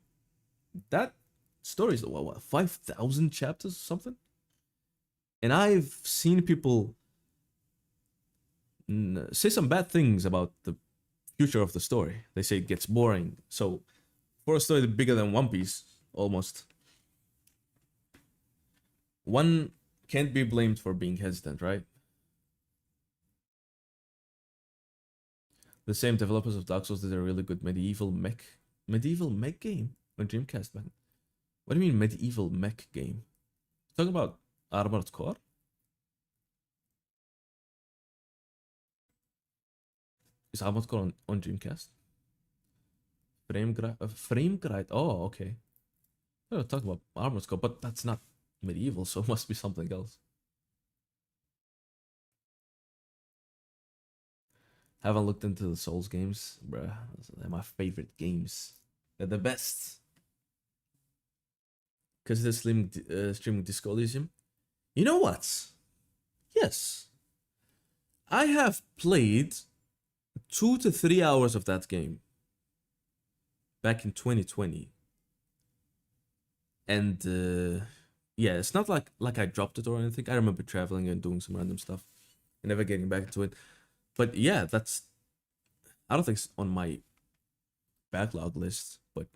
that story is what 5,000 chapters or something. And I've seen people say some bad things about the future of the story. They say it gets boring. So, for a story bigger than One Piece, almost, one can't be blamed for being hesitant, right? The same developers of Dark Souls did a really good medieval mech game on Dreamcast, man. What do you mean medieval mech game? Talk about Armored Core? Is Armored Core on Dreamcast? Frame Gride. Oh, okay. We'll talk about Armored Core, but that's not medieval, so it must be something else. Haven't looked into the Souls games, bruh. They're my favorite games. They're the best. Because they're streaming Disco Elysium. You know what? Yes. I have played 2 to 3 hours of that game back in 2020. And yeah, it's not like I dropped it or anything. I remember traveling and doing some random stuff and never getting back to it. But yeah, that's, I don't think it's on my backlog list, but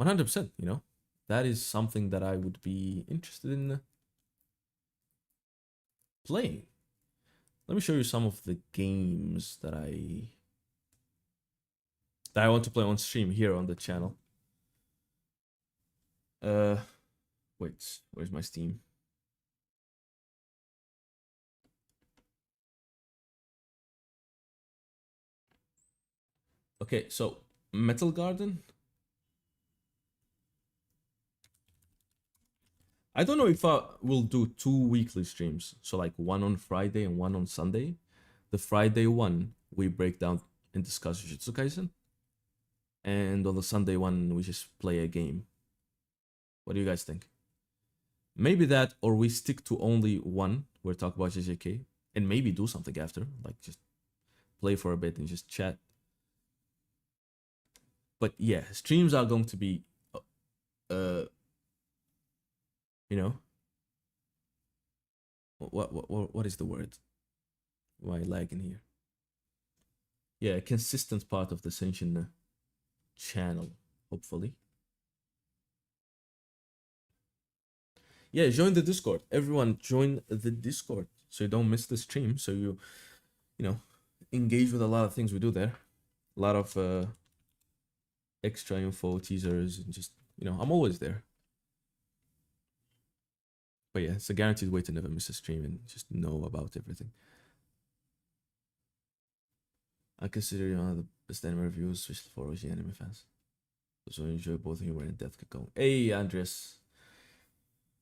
100%, you know, that is something that I would be interested in playing. Let me show you some of the games that I want to play on stream here on the channel. Wait, where's my Steam? Okay, so Metal Garden. I don't know if I will do 2 weekly streams. So like one on Friday and one on Sunday. The Friday one, we break down and discuss Jujutsu Kaisen. And on the Sunday one, we just play a game. What do you guys think? Maybe that, or we stick to only one. We're talking about JJK. And maybe do something after. Like just play for a bit and just chat. But yeah, streams are going to be, you know, what is the word? Why lagging here? Yeah, a consistent part of the Senshin channel, hopefully. Yeah, join the Discord. Everyone join the Discord so you don't miss the stream. So you know, engage with a lot of things we do there. A lot of extra info, teasers, and just, I'm always there. But yeah, it's a guaranteed way to never miss a stream and just know about everything. I consider you one of the best anime reviews, especially for OG anime fans. So I enjoy both humor and death could go. Hey, Andres.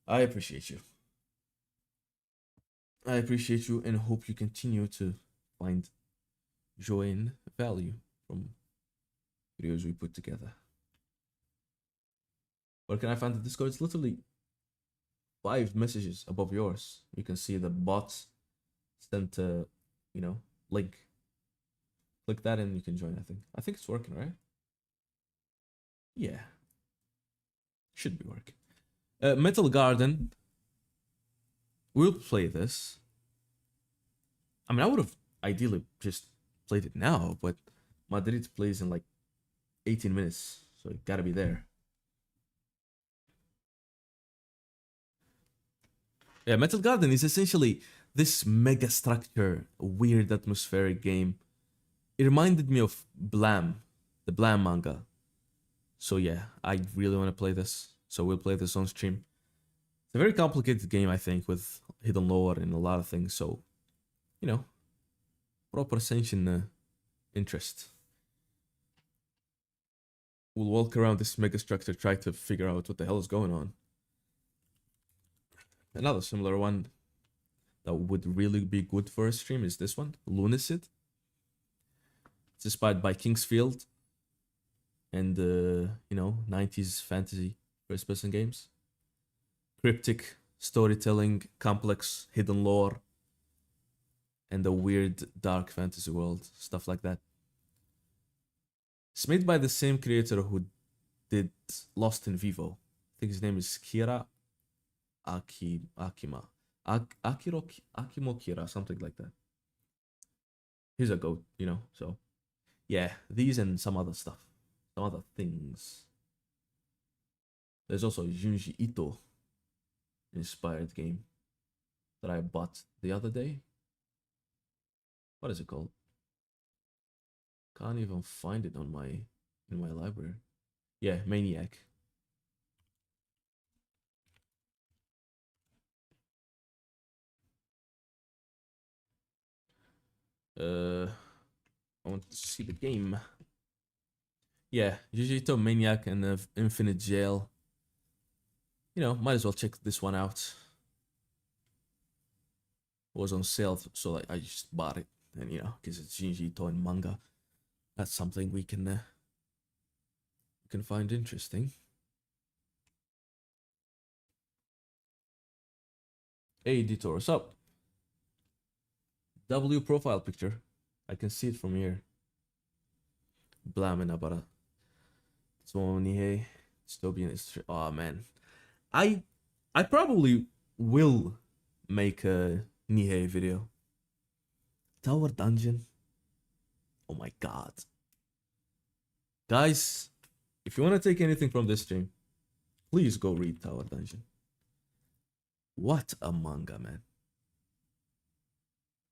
I appreciate you. I appreciate you and hope you continue to find joy and value from videos we put together. Where can I find the Discord? It's literally 5 messages above yours. You can see the bots sent a, link. Click that and you can join, I think. I think it's working, right? Yeah. Should be working. Metal Garden. We'll play this. I mean, I would have ideally just played it now, but Madrid plays in like 18 minutes, so it gotta be there. Yeah, Metal Garden is essentially this mega structure, weird atmospheric game. It reminded me of Blam, the Blam manga. So yeah, I really want to play this. So we'll play this on stream. It's a very complicated game, I think, with hidden lore and a lot of things. So, proper senshin interest. We'll walk around this mega structure, try to figure out what the hell is going on. Another similar one that would really be good for a stream is this one, Lunacid. It's inspired by Kingsfield and 90s fantasy first-person games. Cryptic storytelling, complex hidden lore, and a weird dark fantasy world, stuff like that. It's made by the same creator who did Lost in Vivo. I think his name is Kira Akimo Kira, something like that. He's a goat, so yeah, these and some other stuff, some other things. There's also a Junji Ito inspired game that I bought the other day. What is it called? Can't even find it on in my library. Yeah, Maniac. I want to see the game. Yeah, Jujutsu Maniac and Infinite Jail. Might as well check this one out. It was on sale, so I just bought it. And because it's Jujutsu and manga, that's something we can find interesting. Hey, Detour, what's up? W profile picture. I can see it from here. Blaming about Nihei. Dystopian history. Oh man. I probably will make a Nihei video. Tower Dungeon. Oh my god. Guys, if you want to take anything from this stream, please go read Tower Dungeon. What a manga, man.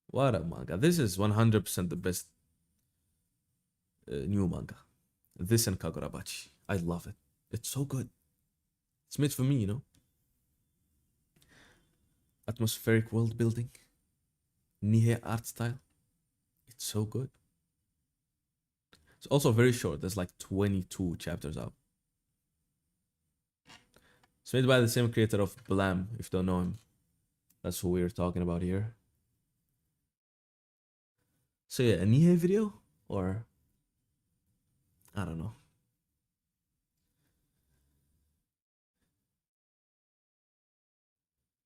What a manga. This is 100% the best new manga. This and Kagurabachi. I love it. It's so good. It's made for me, Atmospheric world building. Nihei art style. It's so good. It's also very short. There's like 22 chapters out. It's made by the same creator of Blam, if you don't know him. That's who we're talking about here. So yeah, a Nihei video? Or I don't know.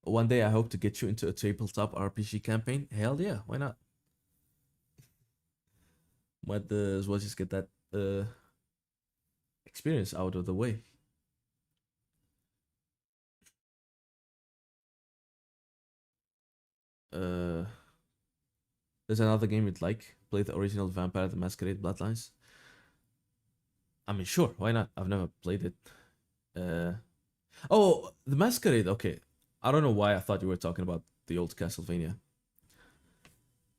One day I hope to get you into a tabletop RPG campaign. Hell yeah, why not? Might as well just get that experience out of the way. There's another game you'd like. Play the original Vampire the Masquerade Bloodlines. I mean, sure, why not? I've never played it. Oh, the Masquerade. Okay, I don't know why I thought you were talking about the old Castlevania.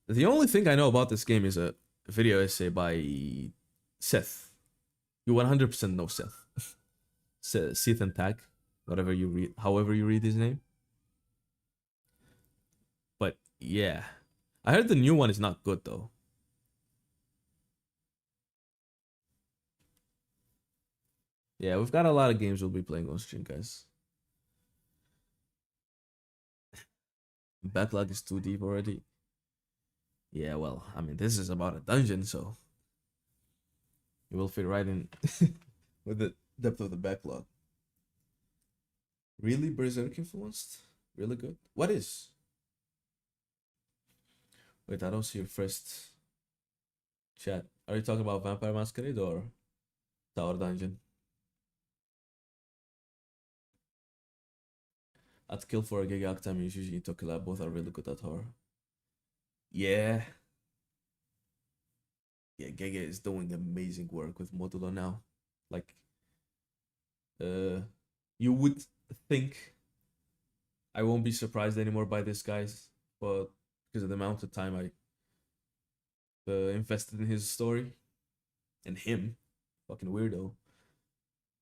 The only thing I know about this game is a video essay by Seth. You 100% know Seth. Seth and Tag, whatever you read, however you read his name. But yeah, I heard the new one is not good though. Yeah, we've got a lot of games we'll be playing on stream, guys. Backlog is too deep already. Yeah, well, I mean, this is about a dungeon, so it will fit right in with the depth of the backlog. Really Berserk influenced? Really good? What is? Wait, I don't see your first chat. Are you talking about Vampire Masquerade or Tower Dungeon? At Kill for a Gig Octam, usually Tokila, both are really good at horror. Yeah. Yeah, Gege is doing amazing work with Modulo now. Like, you would think I won't be surprised anymore by this, guys, but because of the amount of time I invested in his story and him, fucking weirdo.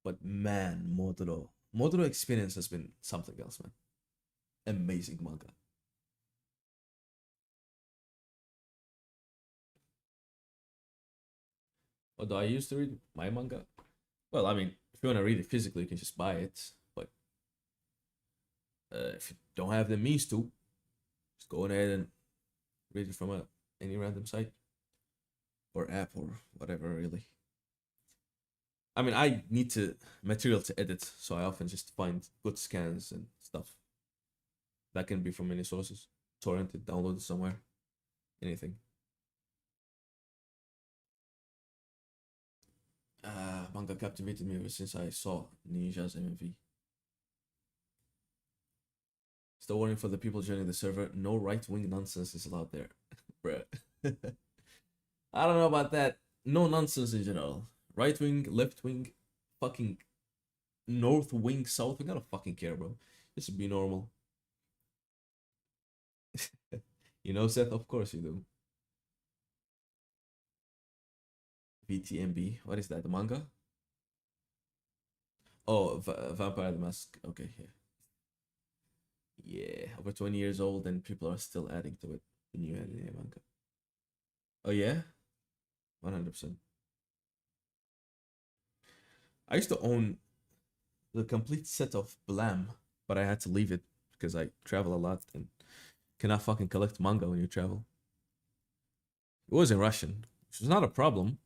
But man, Modulo experience has been something else, man. Amazing manga. Although I used to read my manga. Well, I mean, if you want to read it physically, you can just buy it. But if you don't have the means to, just go ahead and read it from any random site or app or whatever, really. I mean, I need material to edit, so I often just find good scans and stuff. That can be from many sources, torrented, downloaded somewhere, anything. Manga captivated me ever since I saw Ninja's MV. Still warning for the people joining the server, no right-wing nonsense is allowed there. Bruh. I don't know about that. No nonsense in general. Right wing, left wing, fucking north wing, south wing. I don't fucking care, bro. Just be normal. You know, Seth? Of course you do. VTMB. What is that? The manga? Oh, Vampire the Mask. Okay, yeah. Yeah, over 20 years old and people are still adding to it. The new anime manga. Oh, yeah? 100%. I used to own the complete set of Blam, but I had to leave it because I travel a lot and cannot fucking collect manga when you travel. It was in Russian, which was not a problem.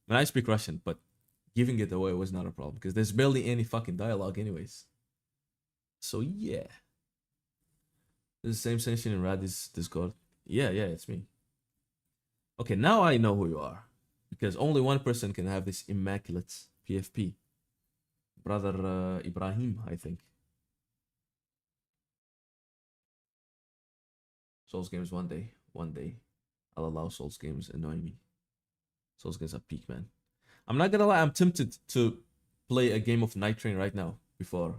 I mean, I speak Russian, but giving it away was not a problem because there's barely any fucking dialogue, anyways. So yeah, the same sensation in Radis Discord. Yeah, it's me. Okay, now I know who you are because only one person can have this immaculate PFP. Brother Ibrahim, I think. Souls games one day. I'll allow Souls games annoy me. Souls games are peak, man. I'm not gonna lie, I'm tempted to play a game of Night Train right now before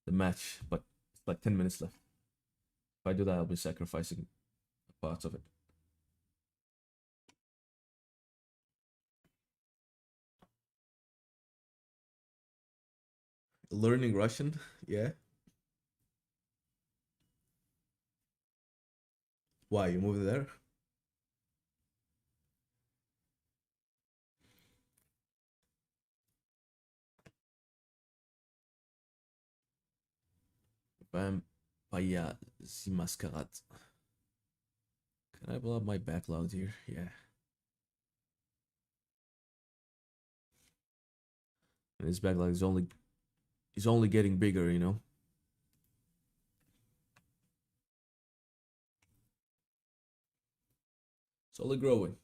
the match, but it's like 10 minutes left. If I do that, I'll be sacrificing parts of it. Learning Russian, yeah. Why, you moved there? Vampire the Masquerade. Can I blow up my backlog here? Yeah. And his backlog is only getting bigger, you know. It's only growing.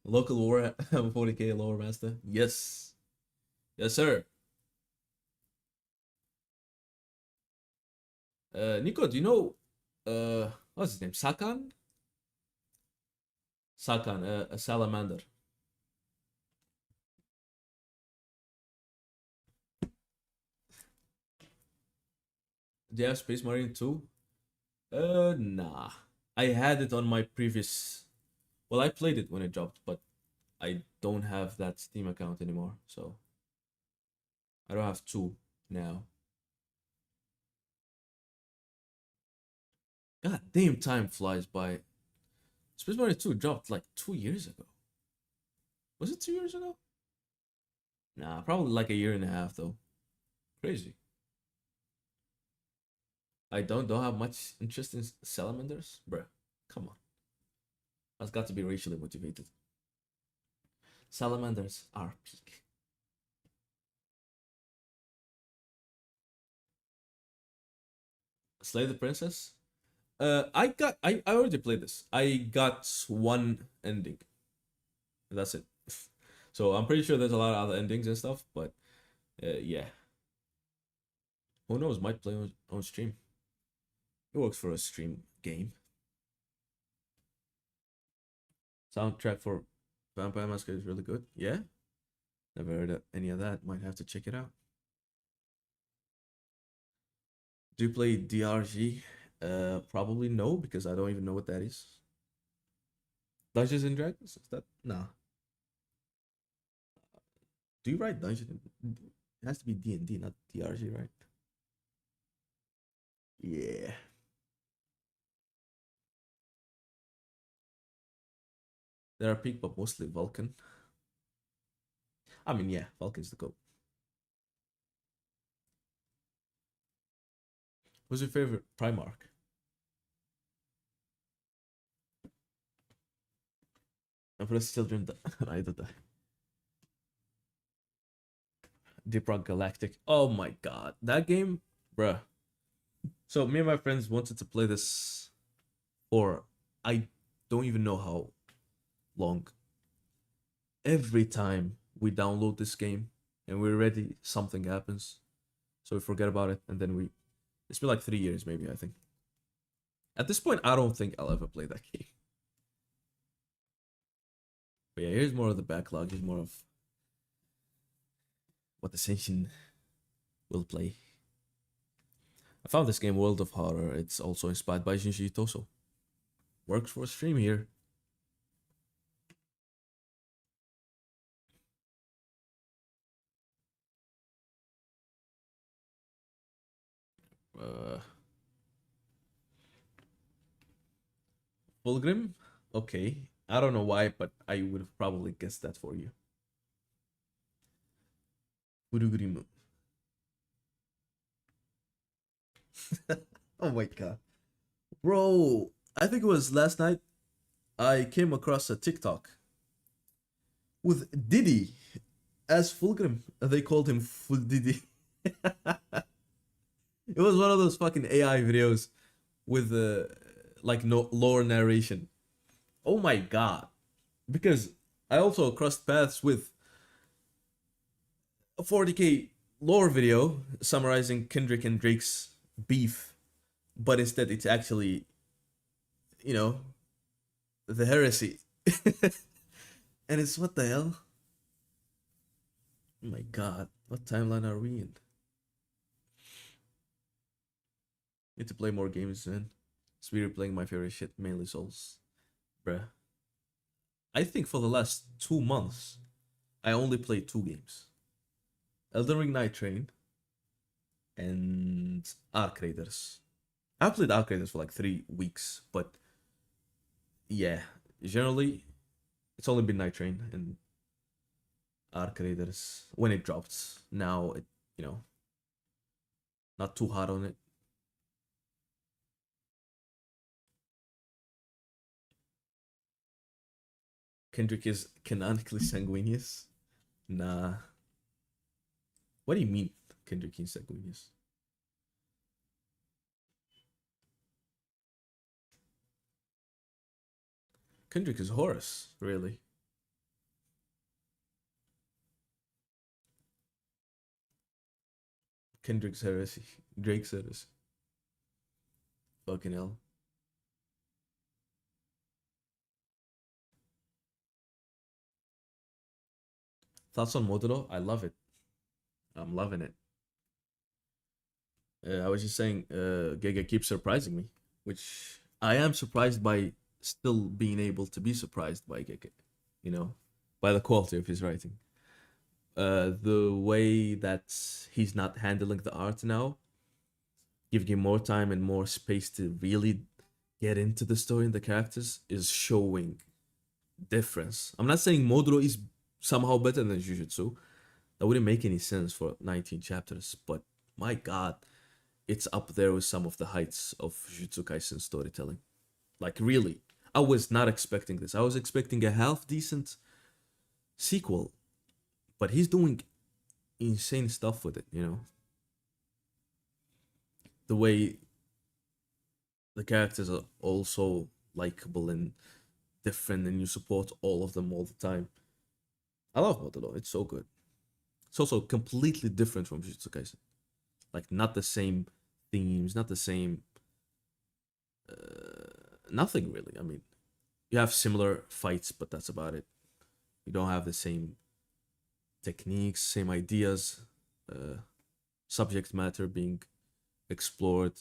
Local war 40k lower master. Yes. Yes, sir. Nico, do you know what's his name? Sakan? Sakan, a salamander. Do you have Space Marine 2? Nah. I had it on my previous. Well, I played it when it dropped, but I don't have that Steam account anymore, so I don't have 2 now. God damn, time flies by. Space Marine 2 dropped like 2 years ago. Was it 2 years ago? Nah, probably like a year and a half though. Crazy. I don't have much interest in salamanders, bruh. Come on, that's got to be racially motivated. Salamanders are peak. Slay the princess. I already played this. I got one ending. That's it. So I'm pretty sure there's a lot of other endings and stuff, but yeah. Who knows? Might play on stream. It works for a stream game. Soundtrack for Vampire Masquerade is really good. Yeah, never heard of any of that. Might have to check it out. Do you play DRG? Probably no, because I don't even know what that is. Dungeons and Dragons? Is that nah? Do you write Dungeon? It has to be D&D, not DRG, right? Yeah. There are peak, but mostly Vulcan. I mean, yeah, Vulcan's the goat. Who's your favorite Primarch? Empress Children, I don't die. Deep Rock Galactic. Oh my god, that game, bruh. So me and my friends wanted to play this for I don't even know how long. Every time we download this game and we're ready, something happens. So we forget about it, and then it's been like 3 years maybe, I think. At this point, I don't think I'll ever play that game. But yeah, here's more of the backlog. Here's more of what Ascension will play. I found this game, World of Horror. It's also inspired by Junji Ito. Works for a stream here. Uh, Fulgrim? Okay. I don't know why, but I would have probably guessed that for you. Fulgrim. Oh my god. Bro, I think it was last night I came across a TikTok with Diddy as Fulgrim. They called him Full Diddy. It was one of those fucking AI videos with like no lore narration. Oh my god. Because I also crossed paths with a 40k lore video summarizing Kendrick and Drake's beef, but instead it's actually, you know, the heresy. And it's what the hell? Oh my god, what timeline are we in? Need to play more games, man. Spear playing my favorite shit, mainly Souls. Bruh. I think for the last 2 months, I only played 2 games. Elden Ring Night Train and Arc Raiders. I played Arc Raiders for like 3 weeks, but yeah, generally it's only been Night Train and Arc Raiders when it dropped. Now it, you know, not too hot on it. Kendrick is canonically sanguineous. Nah. What do you mean Kendrick is sanguineous? Kendrick is Horus, really. Kendrick's heresy. Drake's heresy. Fucking hell. Thoughts on Moduro? I love it. I'm loving it. I was just saying, Gege keeps surprising me, which I am surprised by still being able to be surprised by Gege, you know, by the quality of his writing. The way that he's not handling the art now, giving him more time and more space to really get into the story and the characters is showing difference. I'm not saying Modro is somehow better than Jujutsu. That wouldn't make any sense for 19 chapters, but my god, it's up there with some of the heights of Jujutsu Kaisen storytelling. Like really, I was not expecting this. I was expecting a half decent sequel, but he's doing insane stuff with it, you know? The way the characters are also likable and different, and you support all of them all the time. I love Modelo. It's so good. It's also completely different from Jujutsu Kaisen. Like, not the same themes, not the same. Nothing really. I mean, you have similar fights, but that's about it. You don't have the same techniques, same ideas, subject matter being explored.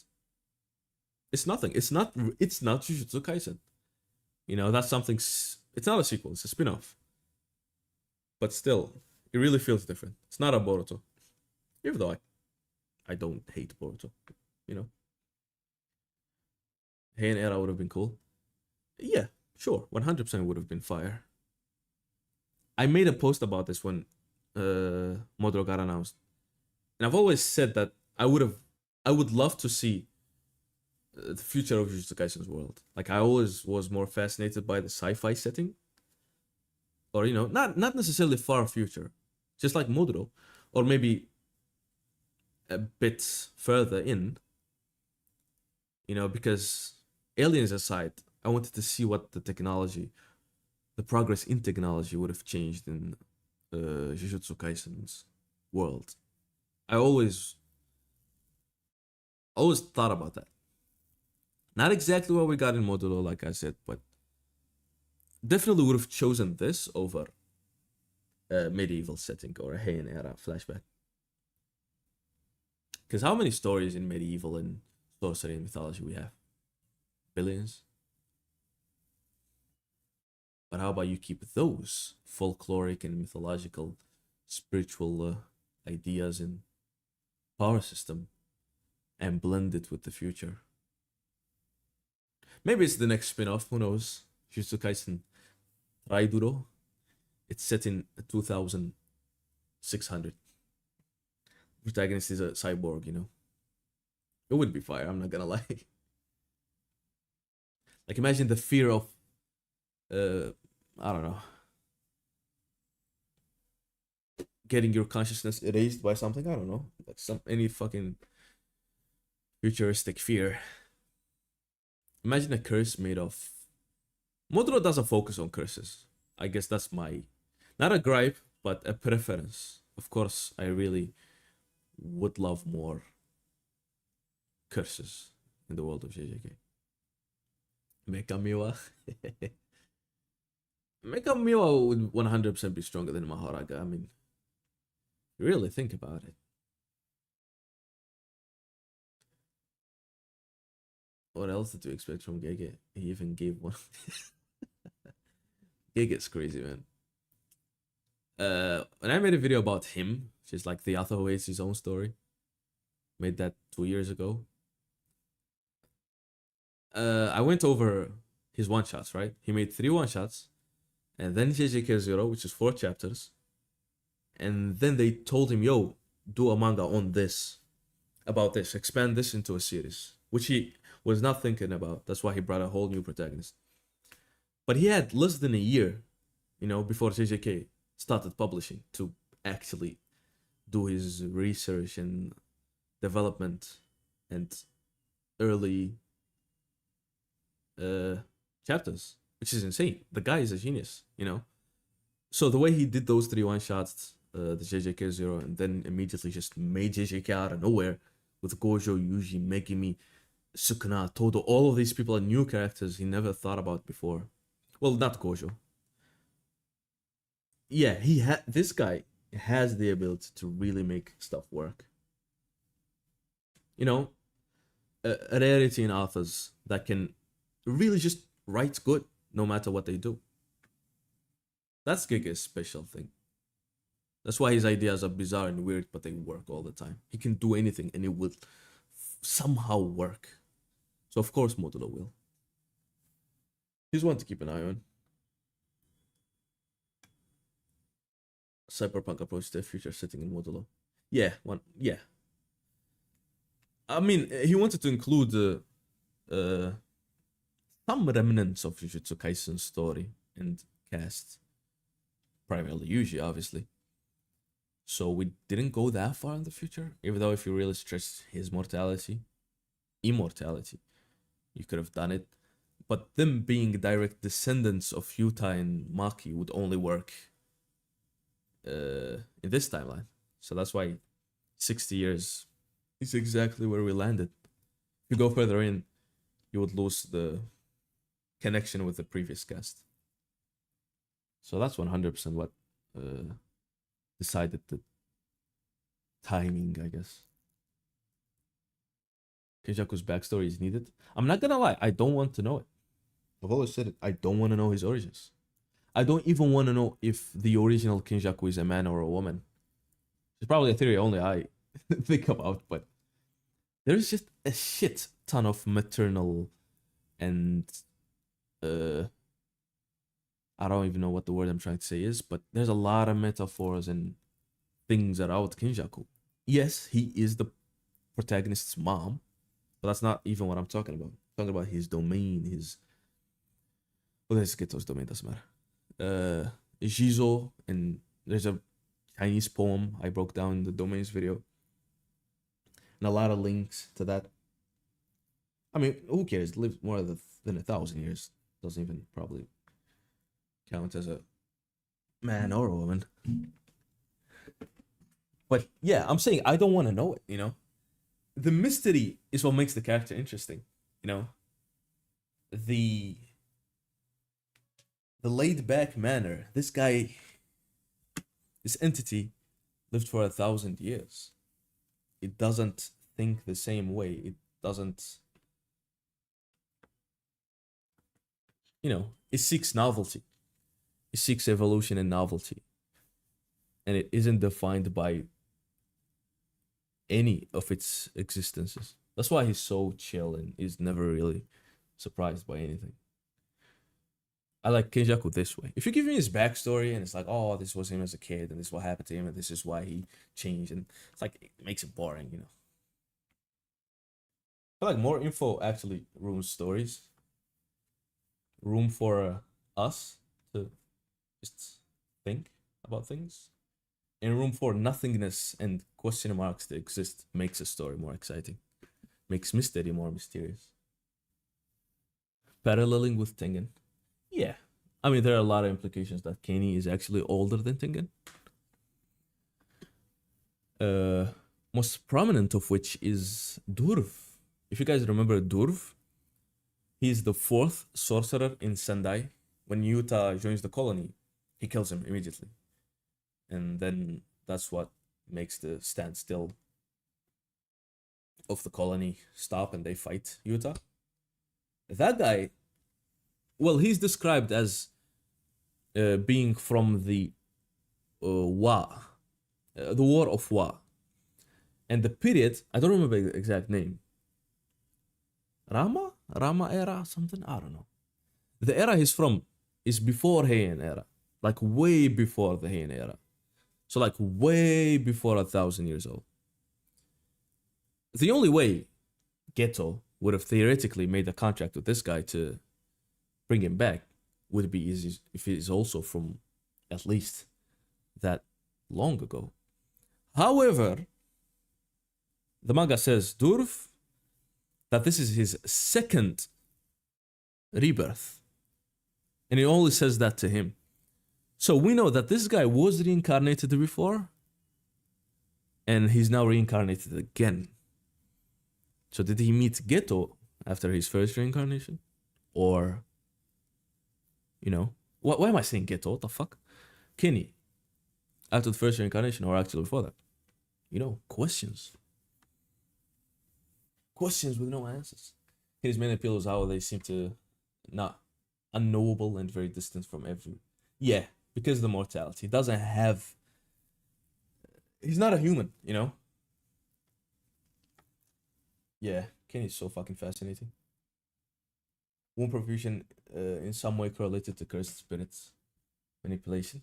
It's nothing. It's not. It's not Jujutsu Kaisen. You know, that's something. It's not a sequel. It's a spin-off. But still, it really feels different. It's not a Boruto, even though I don't hate Boruto. You know, Heian Era would have been cool. Yeah, sure, 100% would have been fire. I made a post about this when Modro got announced, and I've always said that I would love to see the future of Jujutsu Kaisen's world. Like, I always was more fascinated by the sci-fi setting, or you know, not necessarily far future, just like Modro, or maybe a bit further in. You know, because aliens aside, I wanted to see what the progress in technology would have changed in Jujutsu Kaisen's world. I always thought about that. Not exactly what we got in Modulo, like I said, but definitely would have chosen this over a medieval setting or a Heian era flashback. Because how many stories in medieval and sorcery and mythology we have? Billions. But how about you keep those folkloric and mythological, spiritual ideas and power system and blend it with the future? Maybe it's the next spin-off, who knows? Jujutsu Kaisen Raiduro. It's set in 2600. Protagonist is a cyborg, you know. It would be fire, I'm not gonna lie. Like, imagine the fear of I don't know, getting your consciousness erased by something. I don't know, like any fucking futuristic fear. Imagine a curse made of. Modro doesn't focus on curses. I guess that's my, not a gripe, but a preference. Of course, I really would love more curses in the world of JJK. Mecha Miwa. Mecha Miwa would 100% be stronger than Mahoraga. I mean, really think about it. What else did you expect from Gege? He even gave one. Gege's crazy, man. When I made a video about him, which is like the author who hates his own story, made that 2 years ago. I went over his one shots, right? He made 3 one shots, and then JJK Zero, which is 4 chapters, and then they told him, "Yo, do a manga on this, about this, expand this into a series," which he was not thinking about. That's why he brought a whole new protagonist. But he had less than a year, you know, before JJK started publishing to actually do his research and development and early chapters, which is insane. The guy is a genius, you know. So the way he did those 3 one shots, the JJK Zero, and then immediately just made JJK out of nowhere with Gojo, Yuji, Megumi, Sukuna, Todo, all of these people are new characters he never thought about before. Well, not Gojo. Yeah, this guy has the ability to really make stuff work. you know, a rarity in authors that can really just write good no matter what they do. That's Giga's special thing. That's why his ideas are bizarre and weird, but they work all the time. He can do anything and it will somehow work. So of course Modulo will. He's one to keep an eye on. Cyberpunk approach to the future setting in Modulo. Yeah, one. Yeah. I mean, he wanted to include some remnants of Jujutsu Kaisen's story and cast. Primarily Yuji, obviously. So we didn't go that far in the future, even though if you really stretch his immortality, you could have done it. But them being direct descendants of Yuta and Maki would only work in this timeline. So that's why 60 years is exactly where we landed. If you go further in, you would lose the connection with the previous cast. So that's 100% what decided the timing, I guess. Kenjaku's backstory is needed. I'm not gonna lie, I don't want to know it. I've always said it. I don't want to know his origins. I don't even want to know if the original Kenjaku is a man or a woman. It's probably a theory only I think about, but there's just a shit ton of maternal and I don't even know what the word I'm trying to say is, but there's a lot of metaphors and things about Kenjaku. Yes, he is the protagonist's mom, but that's not even what I'm talking about. I'm talking about his domain, his... Well, let's get to his domain, doesn't matter. Jizo, and there's a Chinese poem I broke down in the domains video. And a lot of links to that. I mean, who cares? Lives more than 1,000 years. Doesn't even probably count as a man or a woman. But yeah, I'm saying I don't want to know it, you know? The mystery is what makes the character interesting, you know? The laid back manner. This guy, this entity lived for 1,000 years. It doesn't think the same way. It doesn't, you know, it seeks novelty. It seeks evolution and novelty. And it isn't defined by any of its existences. That's why he's so chill and is never really surprised by anything. I like Kenjaku this way. If you give me his backstory and it's like, oh, this was him as a kid and this is what happened to him and this is why he changed, and it's like, it makes it boring, you know. I feel like more info actually ruins stories. Room for us to just think about things. And room for nothingness and question marks to exist makes a story more exciting. Makes mystery more mysterious. Paralleling with Tengen. Yeah. I mean, there are a lot of implications that Kenny is actually older than Tengen. Most prominent of which is Durv. If you guys remember Durv, he's the 4th sorcerer in Sendai. When Yuta joins the colony, he kills him immediately. And then that's what makes the standstill of the colony stop and they fight Yuta. That guy, well, he's described as being from the Wa, the War of Wa. And the period, I don't remember the exact name. Rama era, something? I don't know. The era he's from is before Heian era. Like way before the Heian era. So like way before 1,000 years old. The only way Geto would have theoretically made a contract with this guy to bring him back would be easy if he's also from at least that long ago. However, the manga says Durf that this is his 2nd rebirth. And it only says that to him. So we know that this guy was reincarnated before, and he's now reincarnated again. So did he meet Geto after his first reincarnation? Or, you know, why am I saying Geto? What the fuck? Kenny, after the first reincarnation, or actually before that? You know, questions. questions with no answers. His main appeal is how they seem to not unknowable and very distant from every. Yeah, because of the mortality. He doesn't have. He's not a human, you know? Yeah, Kenny is so fucking fascinating. Wound profusion in some way correlated to cursed spirits manipulation.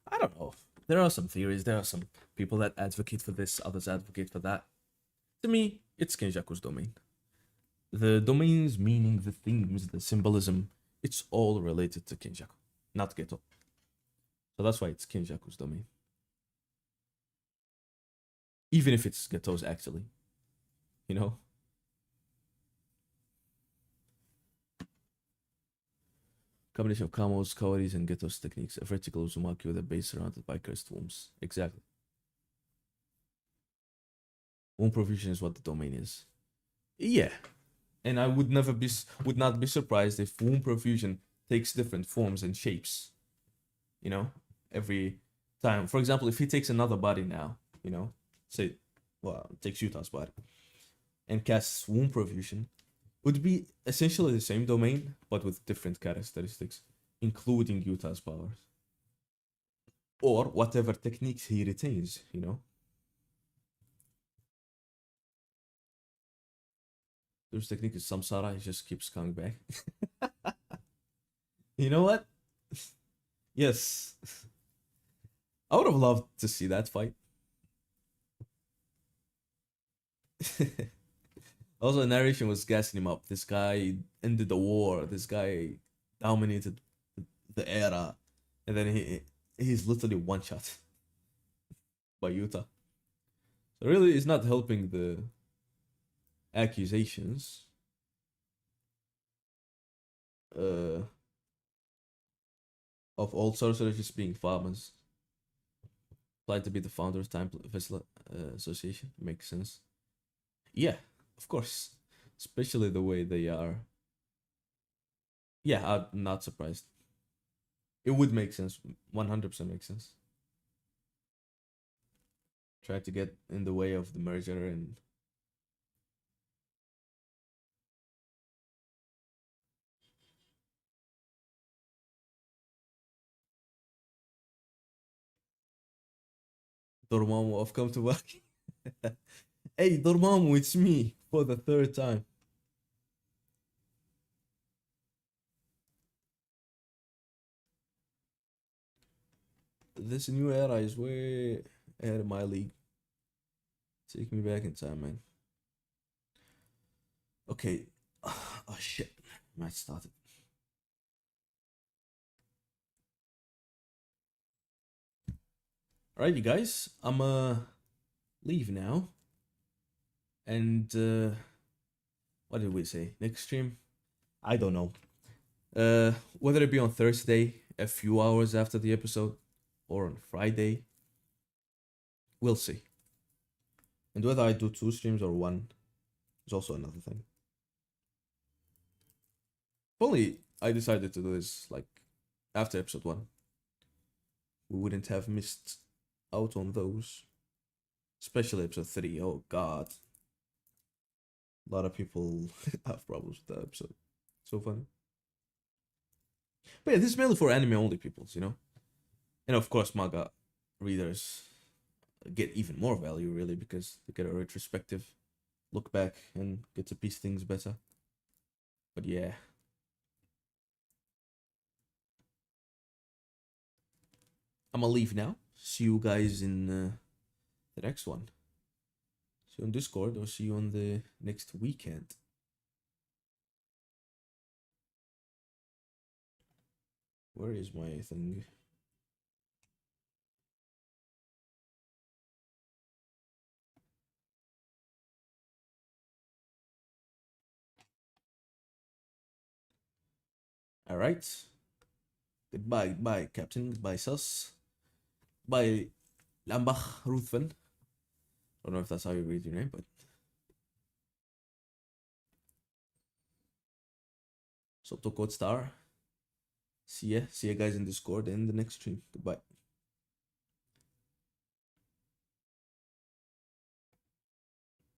I don't know. There are some theories. There are some people that advocate for this, others advocate for that. To me, it's Kenjaku's domain. The domain's meaning, the themes, the symbolism, it's all related to Kenjaku, not Geto. So that's why it's Kenjaku's domain. Even if it's Geto's actually, you know? Combination of Kamo's, Kawari's, and Geto's techniques. A vertical Uzumaki with a base surrounded by cursed wombs. Exactly. Womb profusion is what the domain is. Yeah. And I would not be surprised if womb profusion takes different forms and shapes. You know? Every time. For example, if he takes another body now, you know, say, well, takes Utah's body and casts womb profusion, would be essentially the same domain, but with different characteristics, including Utah's powers. Or whatever techniques he retains, you know? There's technique is Samsara, he just keeps coming back. You know what? Yes. I would have loved to see that fight. Also, the narration was gassing him up. This guy ended the war. This guy dominated the era, and then he's literally one shot by Utah. So really, it's not helping the accusations. Of all sorcerers just being farmers. Applied to be the founder of Time Vessel Association. Makes sense. Yeah, of course. Especially the way they are. Yeah, I'm not surprised. It would make sense. 100% makes sense. Try to get in the way of the merger and. Dormammu, I've come to work. Hey, Dormammu, it's me for the third time. This new era is way ahead of my league. Take me back in time, man. Okay. Oh shit. Match started. Alright, you guys. I'm leave now. And what did we say? Next stream? I don't know. Whether it be on Thursday, a few hours after the episode, or on Friday, we'll see. And whether I do 2 streams or 1 is also another thing. If only I decided to do this like after episode 1, we wouldn't have missed out on those. Especially episode 3. Oh god. A lot of people have problems with that episode. So funny. But yeah, this is mainly for anime only peoples, you know? And of course, manga readers get even more value, really, because they get a retrospective look back and get to piece things better. But yeah. I'm gonna leave now. See you guys in the next one. See you on Discord or see you on the next weekend. Where is my thing? Alright. Goodbye, goodbye, Captain. Goodbye, Sus. Bye, Lambach Ruthven. I don't know if that's how you read your name, but. So to Code Star. See ya. See ya guys in Discord and the next stream. Goodbye.